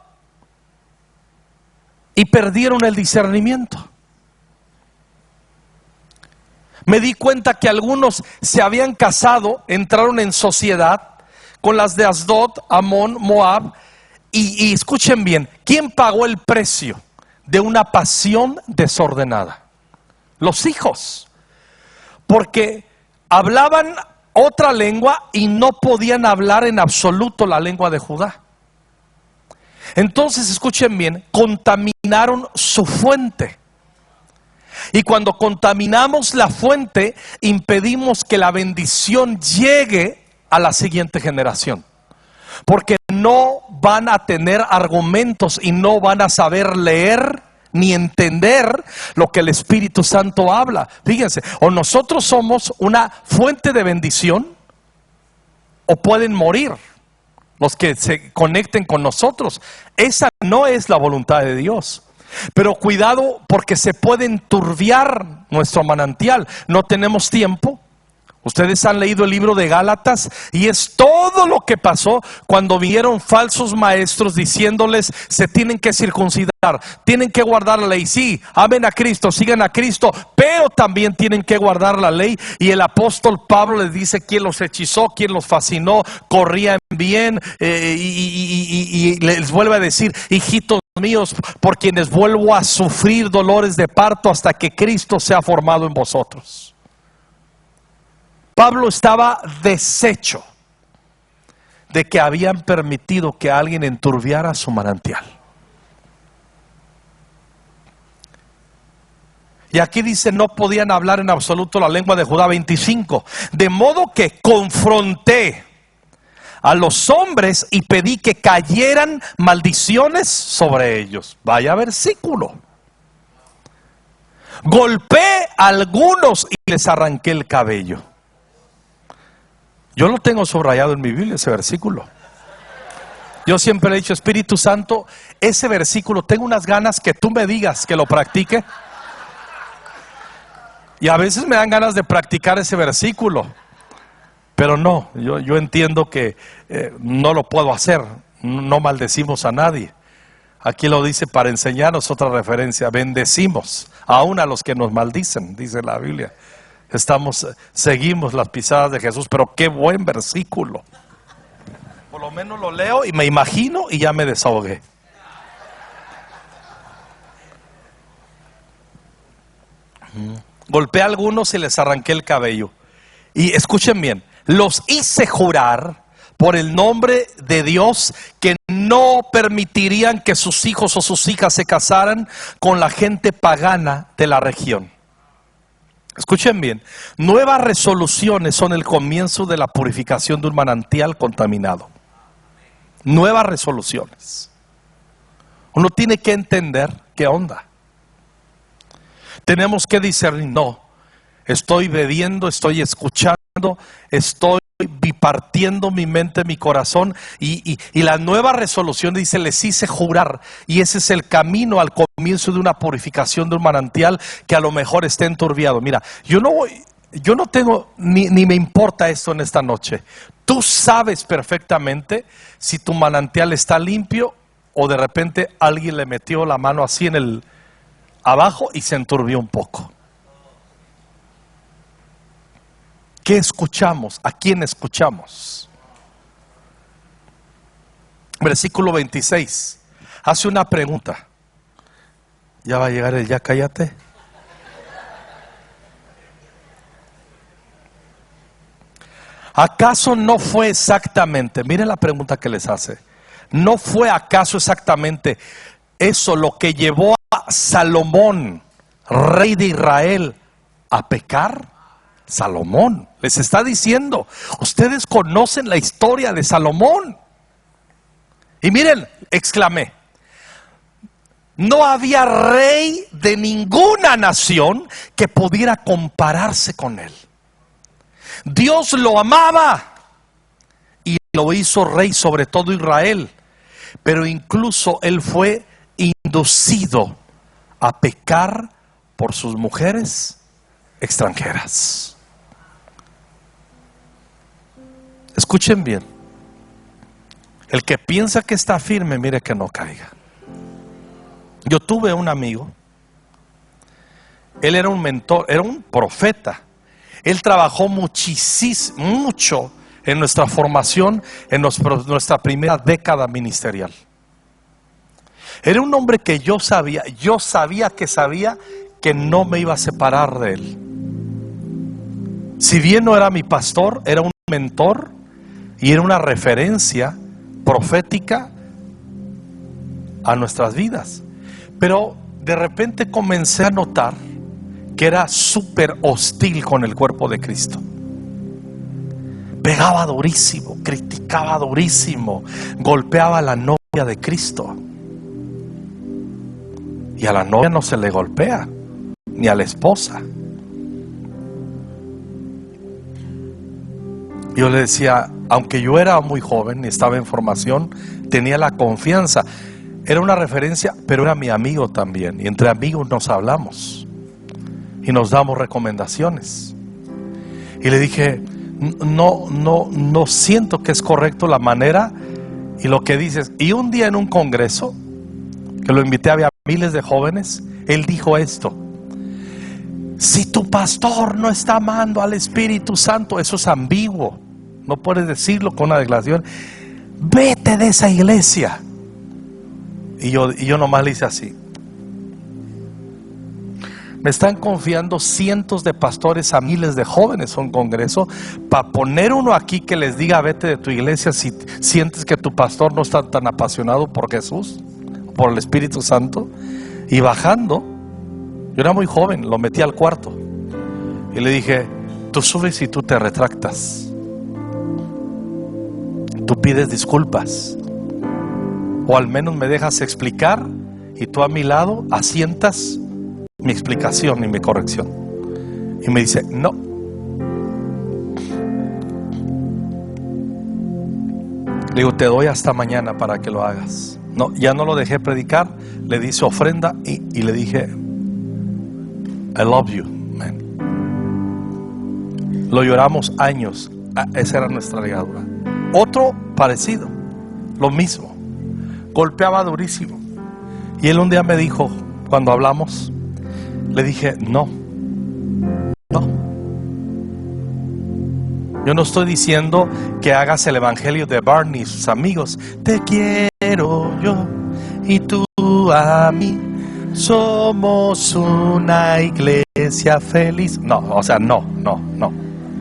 y perdieron el discernimiento. Me di cuenta que algunos se habían casado, entraron en sociedad con las de Asdod, Amón, Moab, y escuchen bien, ¿quién pagó el precio de una pasión desordenada? Los hijos, porque hablaban otra lengua y no podían hablar en absoluto la lengua de Judá. Entonces, escuchen bien, contaminaron su fuente. Y cuando contaminamos la fuente, impedimos que la bendición llegue a la siguiente generación. Porque no van a tener argumentos y no van a saber leer ni entender lo que el Espíritu Santo habla. Fíjense, o nosotros somos una fuente de bendición, o pueden morir los que se conecten con nosotros. Esa no es la voluntad de Dios. Pero cuidado, porque se puede enturbiar nuestro manantial. No tenemos tiempo. Ustedes han leído el libro de Gálatas y es todo lo que pasó cuando vinieron falsos maestros diciéndoles: se tienen que circuncidar, tienen que guardar la ley. Sí, amen a Cristo, sigan a Cristo, pero también tienen que guardar la ley. Y el apóstol Pablo les dice quién los hechizó, quién los fascinó, corrían bien, y les vuelve a decir: hijitos míos, por quienes vuelvo a sufrir dolores de parto hasta que Cristo sea formado en vosotros. Pablo estaba deshecho de que habían permitido que alguien enturbiara su manantial. Y aquí dice: no podían hablar en absoluto la lengua de Judá. 25. De modo que confronté a los hombres y pedí que cayeran maldiciones sobre ellos. Vaya versículo. Golpeé a algunos y les arranqué el cabello. Yo lo tengo subrayado en mi Biblia, ese versículo. Yo siempre he dicho: Espíritu Santo, ese versículo tengo unas ganas que tú me digas que lo practique. Y a veces me dan ganas de practicar ese versículo, pero no, yo entiendo que no lo puedo hacer. No maldecimos a nadie. Aquí lo dice para enseñarnos otra referencia: bendecimos aún a los que nos maldicen, dice la Biblia. Seguimos las pisadas de Jesús. Pero qué buen versículo. Por lo menos lo leo y me imagino y ya me desahogué. Golpeé a algunos y les arranqué el cabello. Y escuchen bien: los hice jurar por el nombre de Dios que no permitirían que sus hijos o sus hijas se casaran con la gente pagana de la región. Escuchen bien: nuevas resoluciones son el comienzo de la purificación de un manantial contaminado. Nuevas resoluciones. Uno tiene que entender qué onda. Tenemos que discernir: no, estoy bebiendo, estoy escuchando, estoy bipartiendo mi mente, mi corazón. Y la nueva resolución dice: les hice jurar. Y ese es el camino al comienzo de una purificación de un manantial que a lo mejor esté enturbiado. Mira, yo no tengo ni me importa esto en esta noche. Tú sabes perfectamente si tu manantial está limpio o de repente alguien le metió la mano así en el abajo y se enturbió un poco. ¿Qué escuchamos? ¿A quién escuchamos? Versículo 26. Hace una pregunta. Ya va a llegar el ya cállate. ¿Acaso no fue exactamente, miren la pregunta que les hace, no fue acaso exactamente eso lo que llevó a Salomón, rey de Israel, a pecar? Salomón les está diciendo: ustedes conocen la historia de Salomón. Y miren, exclamé: no había rey de ninguna nación que pudiera compararse con él. Dios lo amaba y lo hizo rey sobre todo Israel, pero incluso él fue inducido a pecar por sus mujeres extranjeras. Escuchen bien: el que piensa que está firme, mire que no caiga. Yo tuve un amigo, él era un mentor, era un profeta. Él trabajó mucho en nuestra formación, en nuestra primera década ministerial. Era un hombre que yo sabía que no me iba a separar de él. Si bien no era mi pastor, era un mentor y era una referencia profética a nuestras vidas. Pero de repente comencé a notar que era súper hostil con el cuerpo de Cristo. Pegaba durísimo, criticaba durísimo, golpeaba a la novia de Cristo. Y a la novia no se le golpea, ni a la esposa. Yo le decía, aunque yo era muy joven y estaba en formación, tenía la confianza. Era una referencia, pero era mi amigo también. Y entre amigos nos hablamos y nos damos recomendaciones. Y le dije, no siento que es correcto la manera y lo que dices. Y un día en un congreso, que lo invité, había miles de jóvenes, él dijo esto: si tu pastor no está amando al Espíritu Santo, eso es ambiguo, no puedes decirlo con una declaración, vete de esa iglesia. Y yo nomás le hice así. Me están confiando cientos de pastores a miles de jóvenes a un congreso, para poner uno aquí que les diga vete de tu iglesia si sientes que tu pastor no está tan apasionado por Jesús, por el Espíritu Santo. Y bajando, yo era muy joven, lo metí al cuarto y le dije, tú subes y tú te retractas, tú pides disculpas, o al menos me dejas explicar, y tú a mi lado asientas mi explicación y mi corrección. Y me dice, no. Le digo, te doy hasta mañana para que lo hagas. No, ya no lo dejé predicar, le di su ofrenda y le dije, I love you, man. Lo lloramos años. Esa era nuestra ligadura. Otro parecido, lo mismo, golpeaba durísimo. Y él un día me dijo, cuando hablamos, le dije, no. Yo no estoy diciendo que hagas el evangelio de Barney y sus amigos. Te quiero yo y tú a mí. Somos una iglesia feliz. No, o sea, no.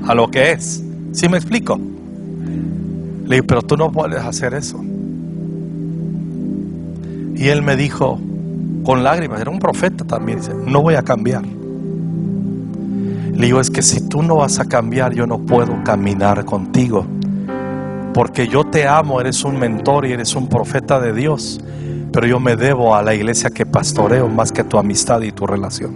A lo que es. ¿Sí me explico? Le dije, pero tú no puedes hacer eso. Y él me dijo, con lágrimas, era un profeta también, dice, no voy a cambiar. Le digo, es que si tú no vas a cambiar, yo no puedo caminar contigo, porque yo te amo, eres un mentor y eres un profeta de Dios, pero yo me debo a la iglesia que pastoreo más que tu amistad y tu relación.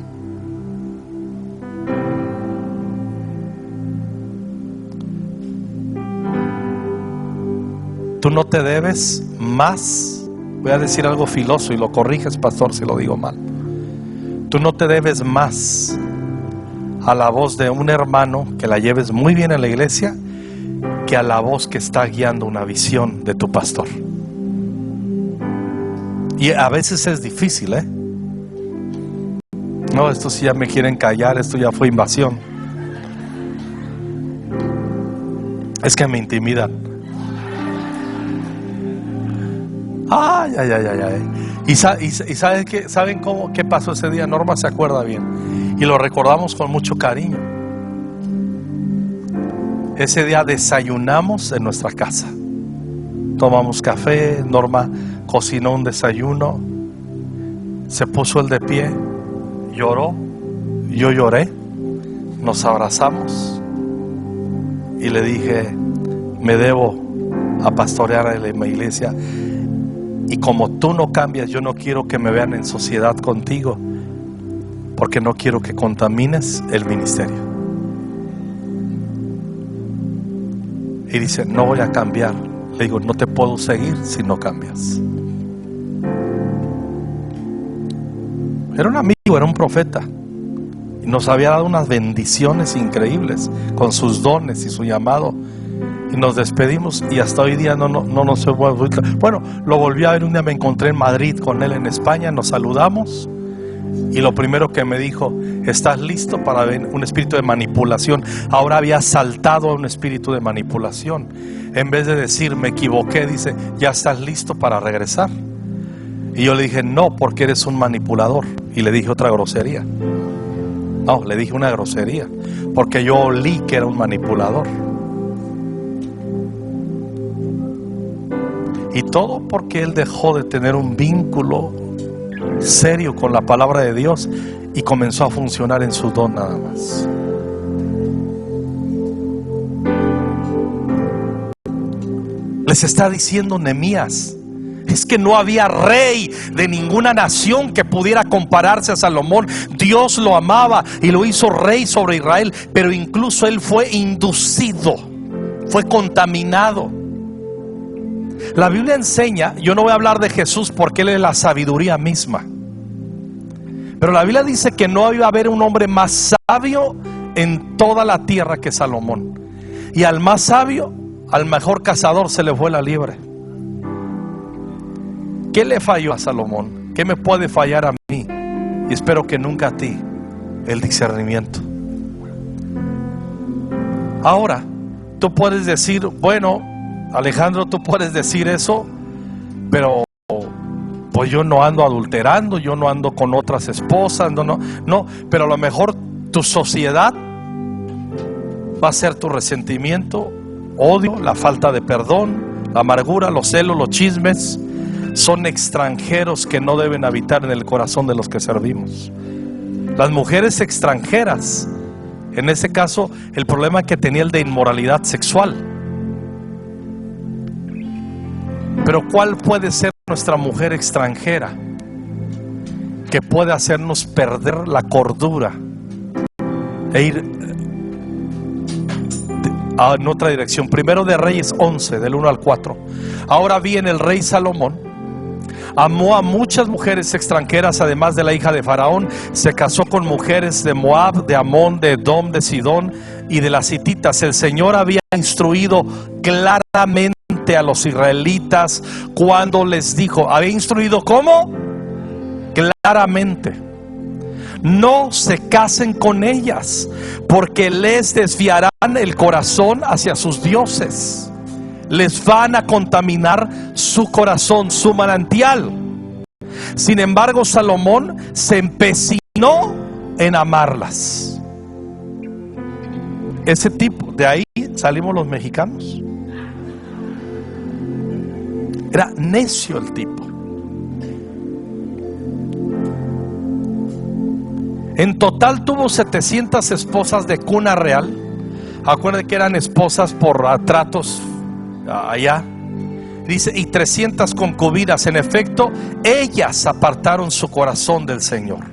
Tú no te debes más. Voy a decir algo filoso y lo corriges, pastor, si lo digo mal. Tú no te debes más a la voz de un hermano que la lleves muy bien en la iglesia que a la voz que está guiando una visión de tu pastor. Y a veces es difícil, No, estos sí ya me quieren callar, esto ya fue invasión. Es que me intimidan. Ay. Y ¿saben qué? ¿Saben qué pasó ese día? Norma se acuerda bien y lo recordamos con mucho cariño. Ese día desayunamos en nuestra casa, tomamos café, Norma cocinó un desayuno, se puso el de pie, lloró, yo lloré, nos abrazamos y le dije, me debo a pastorear en la iglesia. Y como tú no cambias, yo no quiero que me vean en sociedad contigo, porque no quiero que contamines el ministerio. Y dice, no voy a cambiar. Le digo, no te puedo seguir si no cambias. Era un amigo, era un profeta. Y nos había dado unas bendiciones increíbles con sus dones y su llamado. Y nos despedimos y hasta hoy día no nos se vuelve. Bueno, lo volví a ver un día, me encontré en Madrid con él en España, nos saludamos y lo primero que me dijo, ¿estás listo para ver un espíritu de manipulación? Ahora había saltado a un espíritu de manipulación. En vez de decir, me equivoqué, dice, ¿ya estás listo para regresar? Y yo le dije, no, porque eres un manipulador. Y le dije otra grosería. No, le dije una grosería, porque yo olí que era un manipulador. Y todo porque él dejó de tener un vínculo serio con la palabra de Dios y comenzó a funcionar en su don nada más. Les está diciendo Nehemías, es que no había rey de ninguna nación que pudiera compararse a Salomón. Dios lo amaba y lo hizo rey sobre Israel, pero incluso él fue inducido, fue contaminado. La Biblia enseña, yo no voy a hablar de Jesús porque él es la sabiduría misma, pero la Biblia dice que no iba a haber un hombre más sabio en toda la tierra que Salomón. Y al más sabio, al mejor cazador, se le fue la liebre. ¿Qué le falló a Salomón? ¿Qué me puede fallar a mí? Y espero que nunca a ti. El discernimiento. Ahora, tú puedes decir, bueno, Alejandro, tú puedes decir eso, pero pues yo no ando adulterando, yo no ando con otras esposas, no, pero a lo mejor tu sociedad va a ser tu resentimiento, odio, la falta de perdón, la amargura, los celos, los chismes. Son extranjeros que no deben habitar en el corazón de los que servimos. Las mujeres extranjeras, en ese caso, el problema que tenía el de inmoralidad sexual. Pero ¿cuál puede ser nuestra mujer extranjera que puede hacernos perder la cordura e ir en otra dirección? Primero de Reyes 11, del 1 al 4. Ahora bien, el rey Salomón amó a muchas mujeres extranjeras, además de la hija de Faraón. Se casó con mujeres de Moab, de Amón, de Edom, de Sidón y de las hititas. El Señor había instruido claramente a los israelitas cuando les dijo, había instruido ¿cómo? Claramente: no se casen con ellas, porque les desviarán el corazón hacia sus dioses. Les van a contaminar su corazón, su manantial. Sin embargo, Salomón se empecinó en amarlas. Ese tipo, de ahí salimos los mexicanos. Era necio el tipo. En total tuvo 700 esposas de cuna real. Acuérdense que eran esposas por tratos allá. Dice, y 300 concubinas. En efecto, ellas apartaron su corazón del Señor.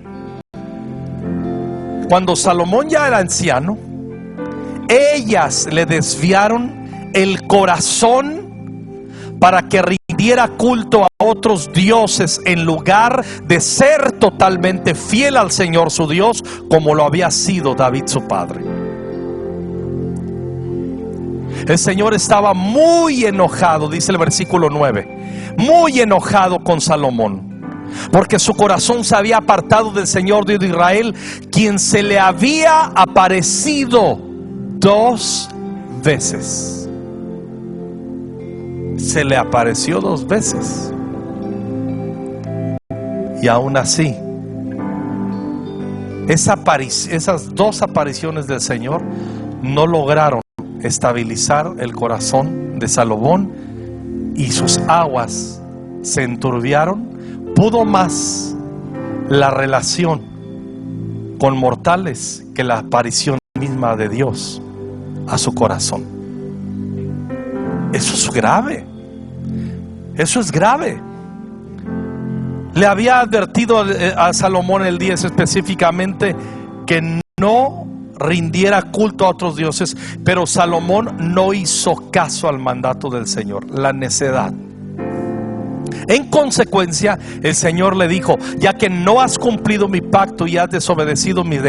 Cuando Salomón ya era anciano, ellas le desviaron el corazón para que rindiera culto a otros dioses, en lugar de ser totalmente fiel al Señor su Dios, como lo había sido David su padre. El Señor estaba muy enojado, dice el versículo 9, muy enojado con Salomón, porque su corazón se había apartado del Señor Dios de Israel, quien se le había aparecido 2 veces. Se le apareció 2 veces. Y aún así, esas 2 apariciones del Señor no lograron estabilizar el corazón de Salomón, y sus aguas se enturbiaron. Pudo más la relación con mortales que la aparición misma de Dios a su corazón. Eso es grave. Eso es grave. Le había advertido a Salomón el 10 específicamente que no rindiera culto a otros dioses, pero Salomón no hizo caso al mandato del Señor, la necedad. En consecuencia, el Señor le dijo: ya que no has cumplido mi pacto y has desobedecido mis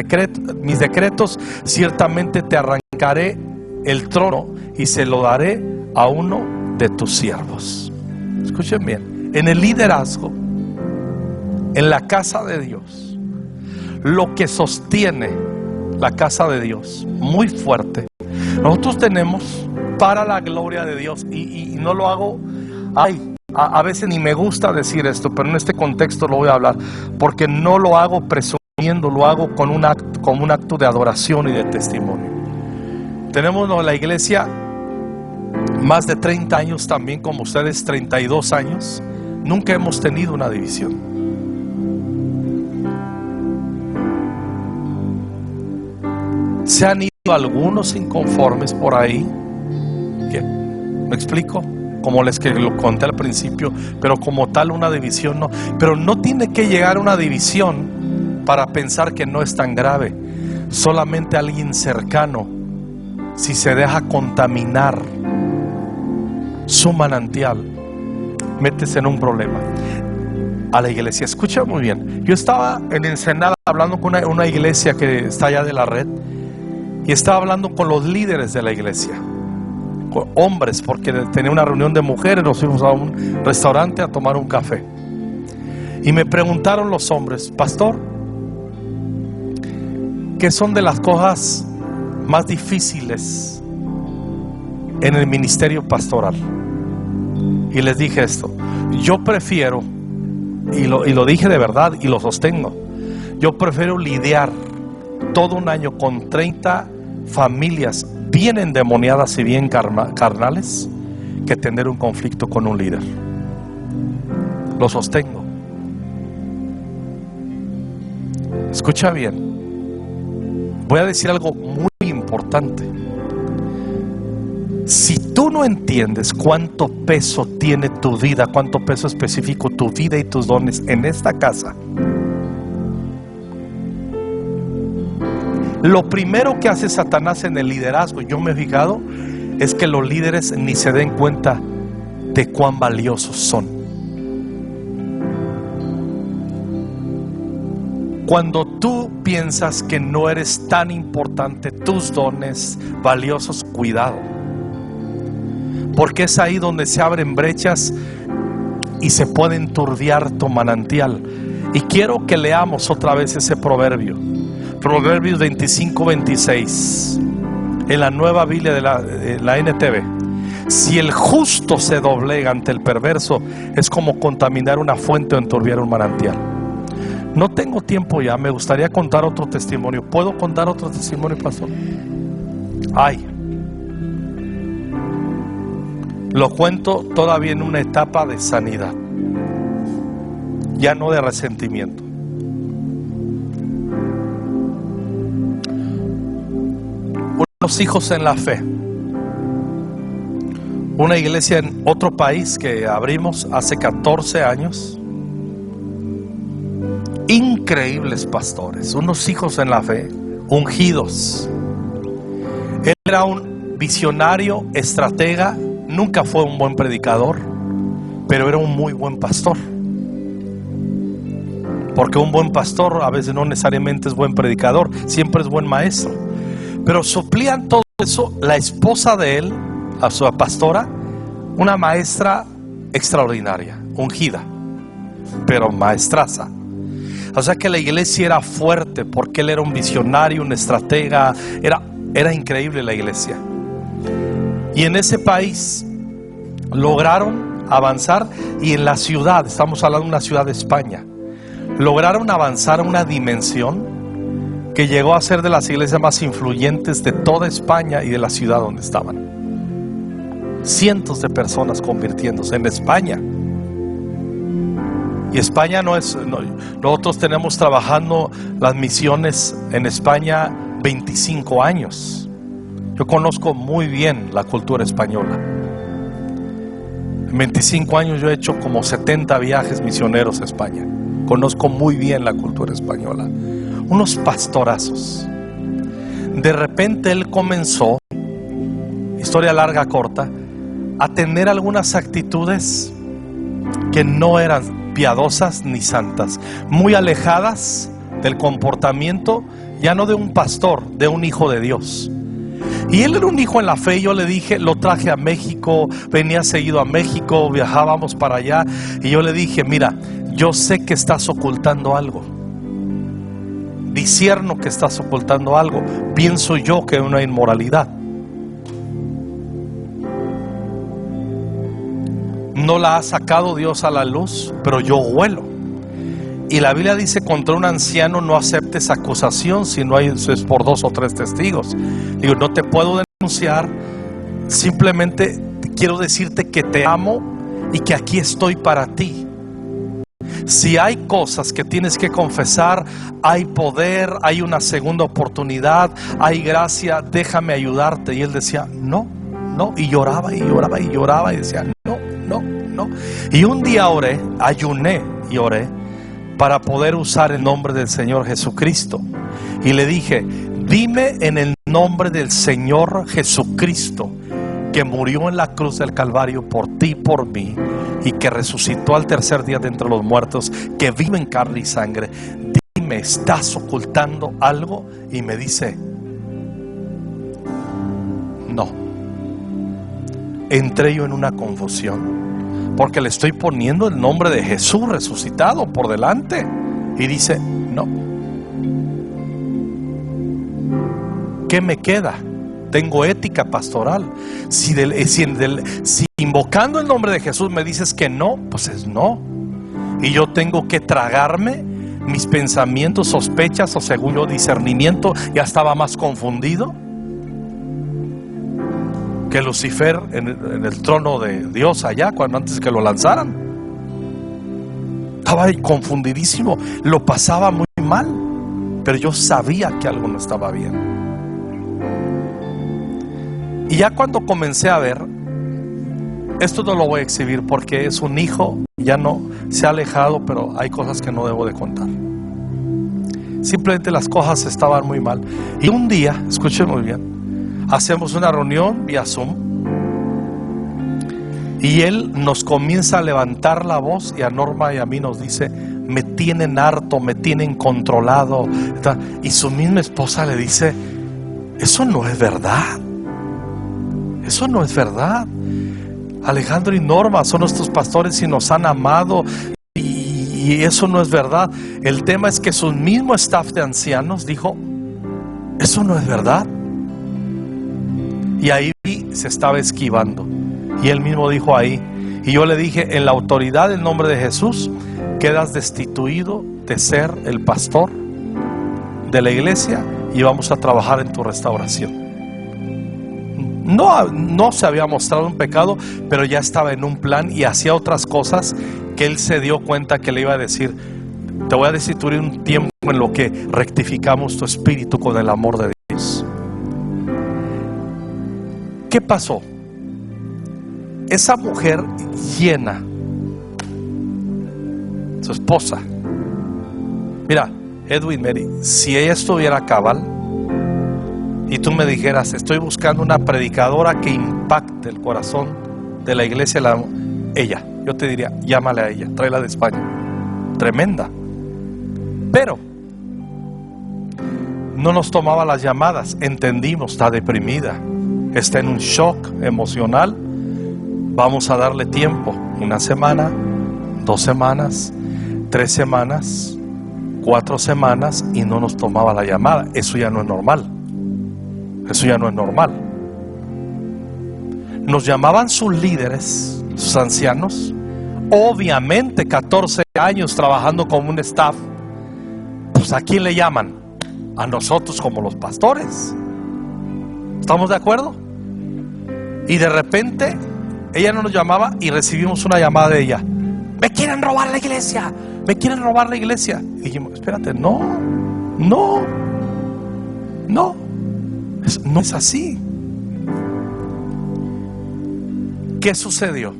decretos, ciertamente te arrancaré el trono y se lo daré a uno de tus siervos. Escuchen bien, en el liderazgo, en la casa de Dios, lo que sostiene la casa de Dios muy fuerte, nosotros tenemos, para la gloria de Dios, y no lo hago, a veces ni me gusta decir esto, pero en este contexto lo voy a hablar, porque no lo hago presumiendo, lo hago como un acto de adoración y de testimonio. Tenemos en la iglesia más de 30 años también, como ustedes, 32 años. Nunca hemos tenido una división. Se han ido algunos inconformes por ahí, ¿me explico? Como les que lo conté al principio, pero como tal una división no. Pero no tiene que llegar a una división para pensar que no es tan grave. Solamente alguien cercano, si se deja contaminar su manantial, metes en un problema. A la iglesia, escucha muy bien. Yo estaba en Ensenada hablando con una iglesia que está allá de la red, y estaba hablando con los líderes de la iglesia, con hombres, porque tenía una reunión de mujeres. Nos fuimos a un restaurante a tomar un café, y me preguntaron los hombres: pastor, ¿qué son de las cosas más difíciles en el ministerio pastoral? Y les dije esto: yo prefiero, y lo dije de verdad y lo sostengo, yo prefiero lidiar todo un año con 30 familias bien endemoniadas y bien carnales que tener un conflicto con un líder. Lo sostengo. Escucha bien, voy a decir algo muy importante. Si tú no entiendes cuánto peso tiene tu vida, cuánto peso específico tu vida y tus dones en esta casa, lo primero que hace Satanás en el liderazgo, yo me he fijado, es que los líderes ni se den cuenta de cuán valiosos son. Cuando tú piensas que no eres tan importante, tus dones valiosos, cuidado, porque es ahí donde se abren brechas y se puede enturbiar tu manantial. Y quiero que leamos otra vez ese proverbio, Proverbios 25-26, en la nueva Biblia de la NTV. Si el justo se doblega ante el perverso, es como contaminar una fuente o enturbiar un manantial. No tengo tiempo ya, me gustaría contar otro testimonio. ¿Puedo contar otro testimonio, pastor? Ay, lo cuento todavía en una etapa de sanidad, ya no de resentimiento. Unos hijos en la fe, una iglesia en otro país que abrimos hace 14 años. Increíbles pastores, unos hijos en la fe, ungidos. Él era un visionario, estratega, nunca fue un buen predicador, pero era un muy buen pastor. Porque un buen pastor a veces no necesariamente es buen predicador, siempre es buen maestro. Pero suplían todo eso la esposa de él, a su pastora, una maestra extraordinaria, ungida, pero maestraza. O sea que la iglesia era fuerte porque él era un visionario, un estratega, era increíble la iglesia. Y en ese país lograron avanzar, y en la ciudad, estamos hablando de una ciudad de España, lograron avanzar a una dimensión que llegó a ser de las iglesias más influyentes de toda España y de la ciudad donde estaban. Cientos de personas convirtiéndose en España. Y España nosotros tenemos trabajando las misiones en España 25 años. Yo conozco muy bien la cultura española. En 25 años yo he hecho como 70 viajes misioneros a España. Conozco muy bien la cultura española. Unos pastorazos. De repente él comenzó, historia larga, corta, a tener algunas actitudes que no eran piadosas ni santas, muy alejadas del comportamiento, ya no de un pastor, de un hijo de Dios. Y él era un hijo en la fe. Yo le dije, lo traje a México, venía seguido a México, viajábamos para allá, y yo le dije: mira, yo sé que estás ocultando algo, discierno que estás ocultando algo, pienso yo que es una inmoralidad. No la ha sacado Dios a la luz, pero yo huelo. Y la Biblia dice: contra un anciano no aceptes acusación si no es por 2 o 3 testigos. Digo, no te puedo denunciar, simplemente quiero decirte que te amo y que aquí estoy para ti. si hay cosas que tienes que confesar, hay poder, hay una segunda oportunidad, hay gracia, déjame ayudarte. Y él decía, no, no, y lloraba y lloraba y lloraba y decía, no, no, no. Y un día oré, ayuné y oré para poder usar el nombre del Señor Jesucristo. Y le dije, dime en el nombre del Señor Jesucristo, que murió en la cruz del Calvario por ti y por mí, y que resucitó al tercer día de entre los muertos, que vive en carne y sangre. Dime, ¿estás ocultando algo? Y me dice, no. Entré yo en una confusión, porque le estoy poniendo el nombre de Jesús resucitado por delante. Y dice, no. ¿Qué me queda? Tengo ética pastoral. Si invocando el nombre de Jesús me dices que no, pues es no. Y yo tengo que tragarme mis pensamientos, sospechas o según yo discernimiento. Ya estaba más confundido que Lucifer en el trono de Dios allá, cuando antes que lo lanzaran. Estaba confundidísimo, lo pasaba muy mal, pero yo sabía que algo no estaba bien. Y ya cuando comencé a ver, esto no lo voy a exhibir porque es un hijo, ya no se ha alejado, pero hay cosas que no debo de contar. Simplemente las cosas estaban muy mal. Y un día, escuchen muy bien, hacemos una reunión vía Zoom y él nos comienza a levantar la voz, y a Norma y a mí nos dice, me tienen harto, me tienen controlado. Y su misma esposa le dice, eso no es verdad. Eso no es verdad. Alejandro y Norma son nuestros pastores y nos han amado, y eso no es verdad. El tema es que su mismo staff de ancianos dijo, eso no es verdad. Y ahí se estaba esquivando, y él mismo dijo ahí, y yo le dije, en la autoridad del nombre de Jesús quedas destituido de ser el pastor de la iglesia, y vamos a trabajar en tu restauración. No se había mostrado un pecado, pero ya estaba en un plan y hacía otras cosas que él se dio cuenta que le iba a decir, te voy a destituir un tiempo en lo que rectificamos tu espíritu con el amor de Dios. ¿Qué pasó? Esa mujer llena, su esposa, mira, Edwin, Mary, si ella estuviera cabal y tú me dijeras, estoy buscando una predicadora que impacte el corazón de la iglesia, ella, yo te diría, llámale a ella, tráela de España, tremenda. Pero no nos tomaba las llamadas, entendimos, está deprimida, está en un shock emocional, vamos a darle tiempo, 1 semana, 2 semanas, 3 semanas, 4 semanas, y no nos tomaba la llamada. Eso ya no es normal. Eso ya no es normal. Nos llamaban sus líderes, sus ancianos, obviamente 14 años trabajando como un staff. Pues ¿a quién le llaman? A nosotros como los pastores. ¿Estamos de acuerdo? Y de repente ella no nos llamaba y recibimos una llamada de ella. Me quieren robar la iglesia, me quieren robar la iglesia. Y dijimos, espérate, no es así. ¿Qué sucedió?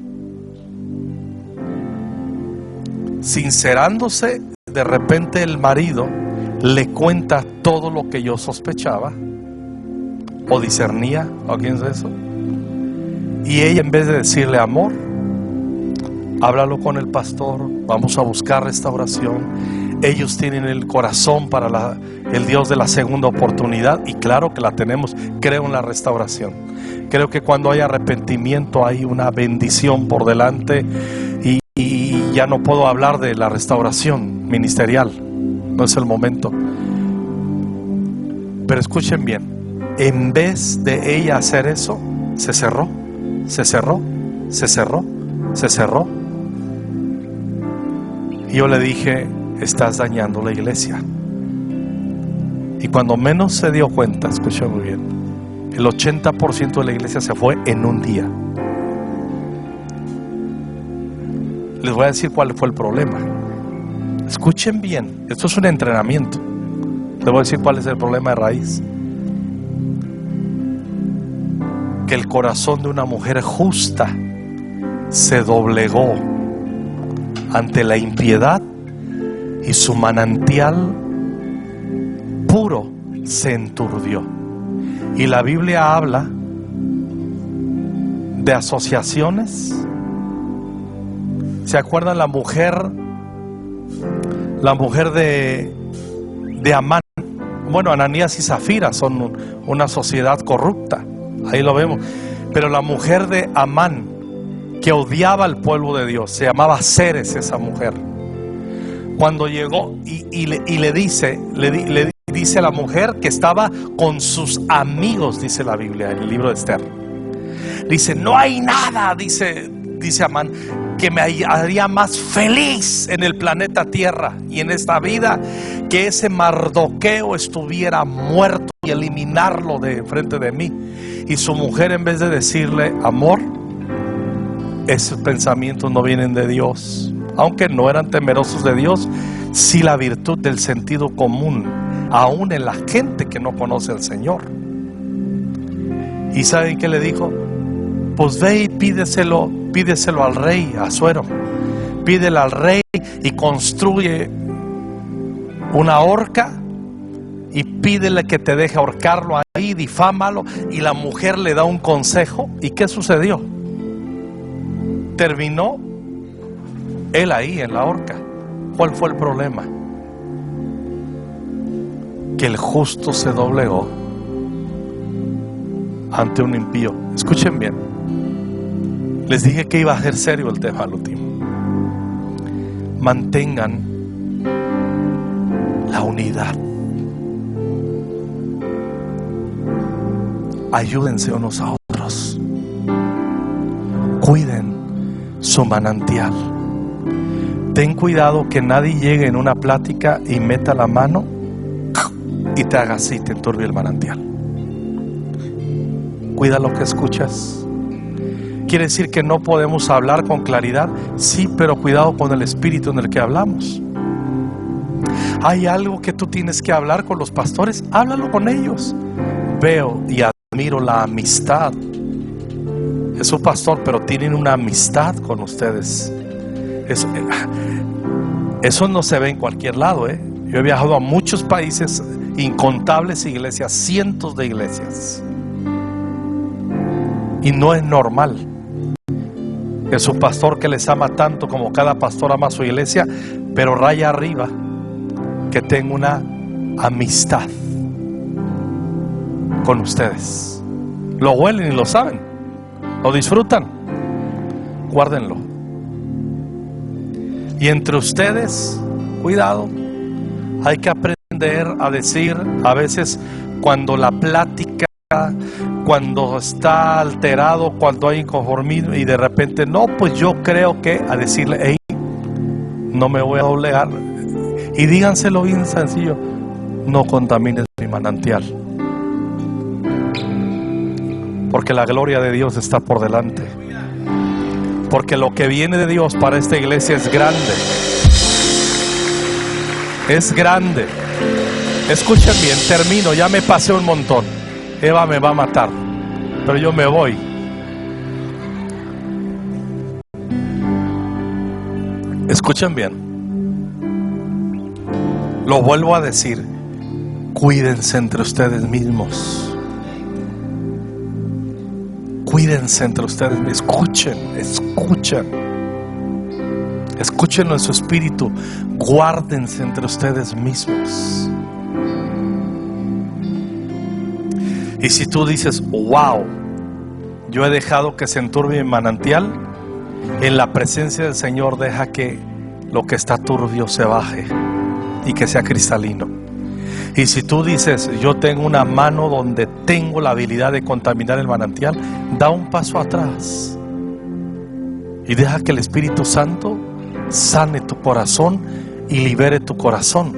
Sincerándose, de repente el marido le cuenta todo lo que yo sospechaba o discernía, ¿o quién es eso? Y ella, en vez de decirle, amor, háblalo con el pastor, vamos a buscar restauración. Ellos tienen el corazón para el Dios de la segunda oportunidad, y claro que la tenemos. Creo en la restauración. Creo que cuando hay arrepentimiento hay una bendición por delante, y ya no puedo hablar de la restauración ministerial, no es el momento. Pero escuchen bien, en vez de ella hacer eso, se cerró. Y yo le dije, estás dañando la iglesia. Y cuando menos se dio cuenta, escuchen muy bien, el 80% de la iglesia se fue en un día. Les voy a decir cuál fue el problema. Escuchen bien, esto es un entrenamiento. Les voy a decir cuál es el problema de raíz. Que el corazón de una mujer justa se doblegó ante la impiedad y su manantial puro se enturbió. Y la Biblia habla de asociaciones. ¿Se acuerdan la mujer de Amán? Bueno, Ananías y Zafira son una sociedad corrupta, ahí lo vemos. Pero la mujer de Amán, que odiaba al pueblo de Dios, se llamaba Ceres esa mujer. Cuando llegó y le dice a la mujer que estaba con sus amigos, dice la Biblia en el libro de Esther. Dice, no hay nada, dice Amán, que me haría más feliz en el planeta Tierra y en esta vida que ese Mardoqueo estuviera muerto y eliminarlo de frente de mí. Y su mujer, en vez de decirle, amor, esos pensamientos no vienen de Dios. Aunque no eran temerosos de Dios, sí la virtud del sentido común, aún en la gente que no conoce al Señor. ¿Y saben qué le dijo? Pues ve y pídeselo al rey Asuero. Pídele al rey y construye una horca y pídele que te deje ahorcarlo ahí, difámalo. Y la mujer le da un consejo. ¿Y qué sucedió? Terminó él ahí en la horca. ¿Cuál fue el problema? Que el justo se doblegó ante un impío. Escuchen bien. Les dije que iba a ser serio el tema al último. Mantengan la unidad. Ayúdense unos a otros. Cuiden su manantial. Ten cuidado que nadie llegue en una plática y meta la mano y te haga así, te enturbie el manantial. Cuida lo que escuchas. ¿Quiere decir que no podemos hablar con claridad? Sí, pero cuidado con el espíritu en el que hablamos. Hay algo que tú tienes que hablar con los pastores, háblalo con ellos. Veo y admiro la amistad. Es su pastor, pero tienen una amistad con ustedes. Eso no se ve en cualquier lado, ¿eh? Yo he viajado a muchos países, incontables iglesias, cientos de iglesias. Y no es normal. Es su pastor que les ama tanto como cada pastor ama a su iglesia, pero raya arriba que tenga una amistad con ustedes. Lo huelen y lo saben, lo disfrutan. Guárdenlo. Y entre ustedes, cuidado, hay que aprender a decir a veces cuando la plática, cuando está alterado, cuando hay inconformismo y de repente no, pues yo creo que, a decirle, hey, no me voy a doblegar. Y díganselo bien sencillo, no contamines mi manantial, porque la gloria de Dios está por delante. Porque lo que viene de Dios para esta iglesia es grande. Es grande. Escuchen bien, termino, ya me pasé un montón. Eva me va a matar, pero yo me voy. Escuchen bien. Lo vuelvo a decir. Cuídense entre ustedes mismos. Cuídense entre ustedes mismos. Escúchenlo en su espíritu. Guárdense entre ustedes mismos. Y si tú dices, wow, yo he dejado que se enturbie mi manantial, en la presencia del Señor deja que lo que está turbio se baje y que sea cristalino. Y si tú dices, yo tengo una mano donde tengo la habilidad de contaminar el manantial, da un paso atrás y deja que el Espíritu Santo sane tu corazón y libere tu corazón.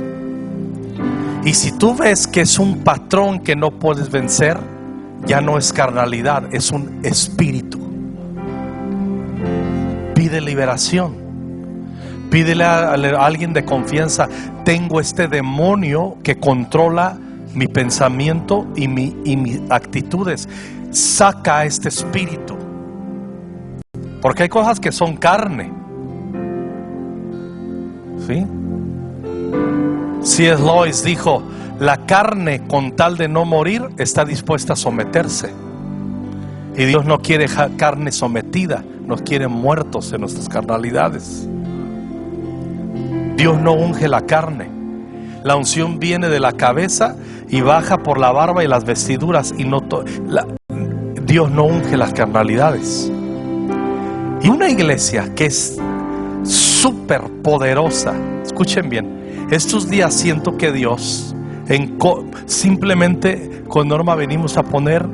Y si tú ves que es un patrón que no puedes vencer, ya no es carnalidad, es un espíritu. Pide liberación. Pídele a alguien de confianza: tengo este demonio que controla mi pensamiento y mis actitudes. Saca este espíritu. Porque hay cosas que son carne. ¿Sí? C.S. Lewis dijo: la carne, con tal de no morir, está dispuesta a someterse. Y Dios no quiere carne sometida, nos quiere muertos en nuestras carnalidades. Dios no unge la carne. La unción viene de la cabeza y baja por la barba y las vestiduras. Y Dios no unge las carnalidades. Y una iglesia que es súper poderosa, escuchen bien, estos días siento que Dios simplemente con Norma venimos a poner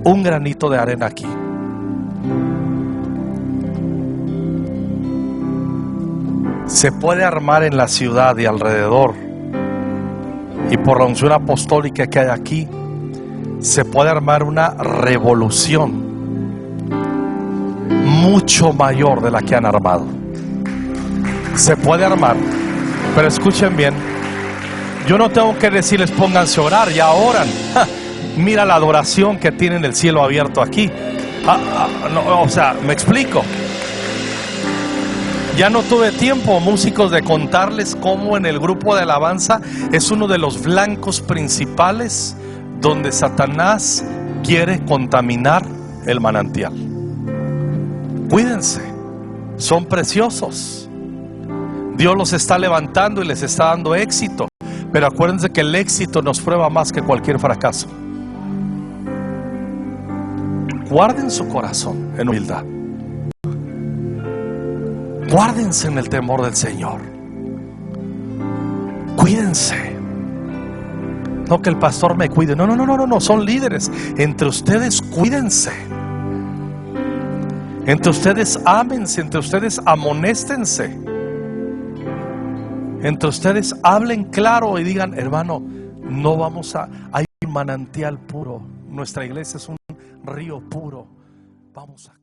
un granito de arena aquí. Se puede armar en la ciudad y alrededor, y por la unción apostólica que hay aquí, se puede armar una revolución mucho mayor de la que han armado. Se puede armar. Pero escuchen bien, yo no tengo que decirles pónganse a orar, ya oran. Mira la adoración que tienen el cielo abierto aquí. No, o sea, me explico. Ya no tuve tiempo, músicos, de contarles cómo en el grupo de alabanza es uno de los blancos principales donde Satanás quiere contaminar el manantial. Cuídense, son preciosos. Dios los está levantando y les está dando éxito. Pero acuérdense que el éxito nos prueba más que cualquier fracaso. Guarden su corazón en humildad. Guárdense en el temor del Señor. Cuídense. No que el pastor me cuide. No, son líderes. Entre ustedes cuídense. Entre ustedes ámense. Entre ustedes amonéstense. Entre ustedes hablen claro y digan: hermano, no vamos a... hay un manantial puro. Nuestra iglesia es un río puro. Vamos a...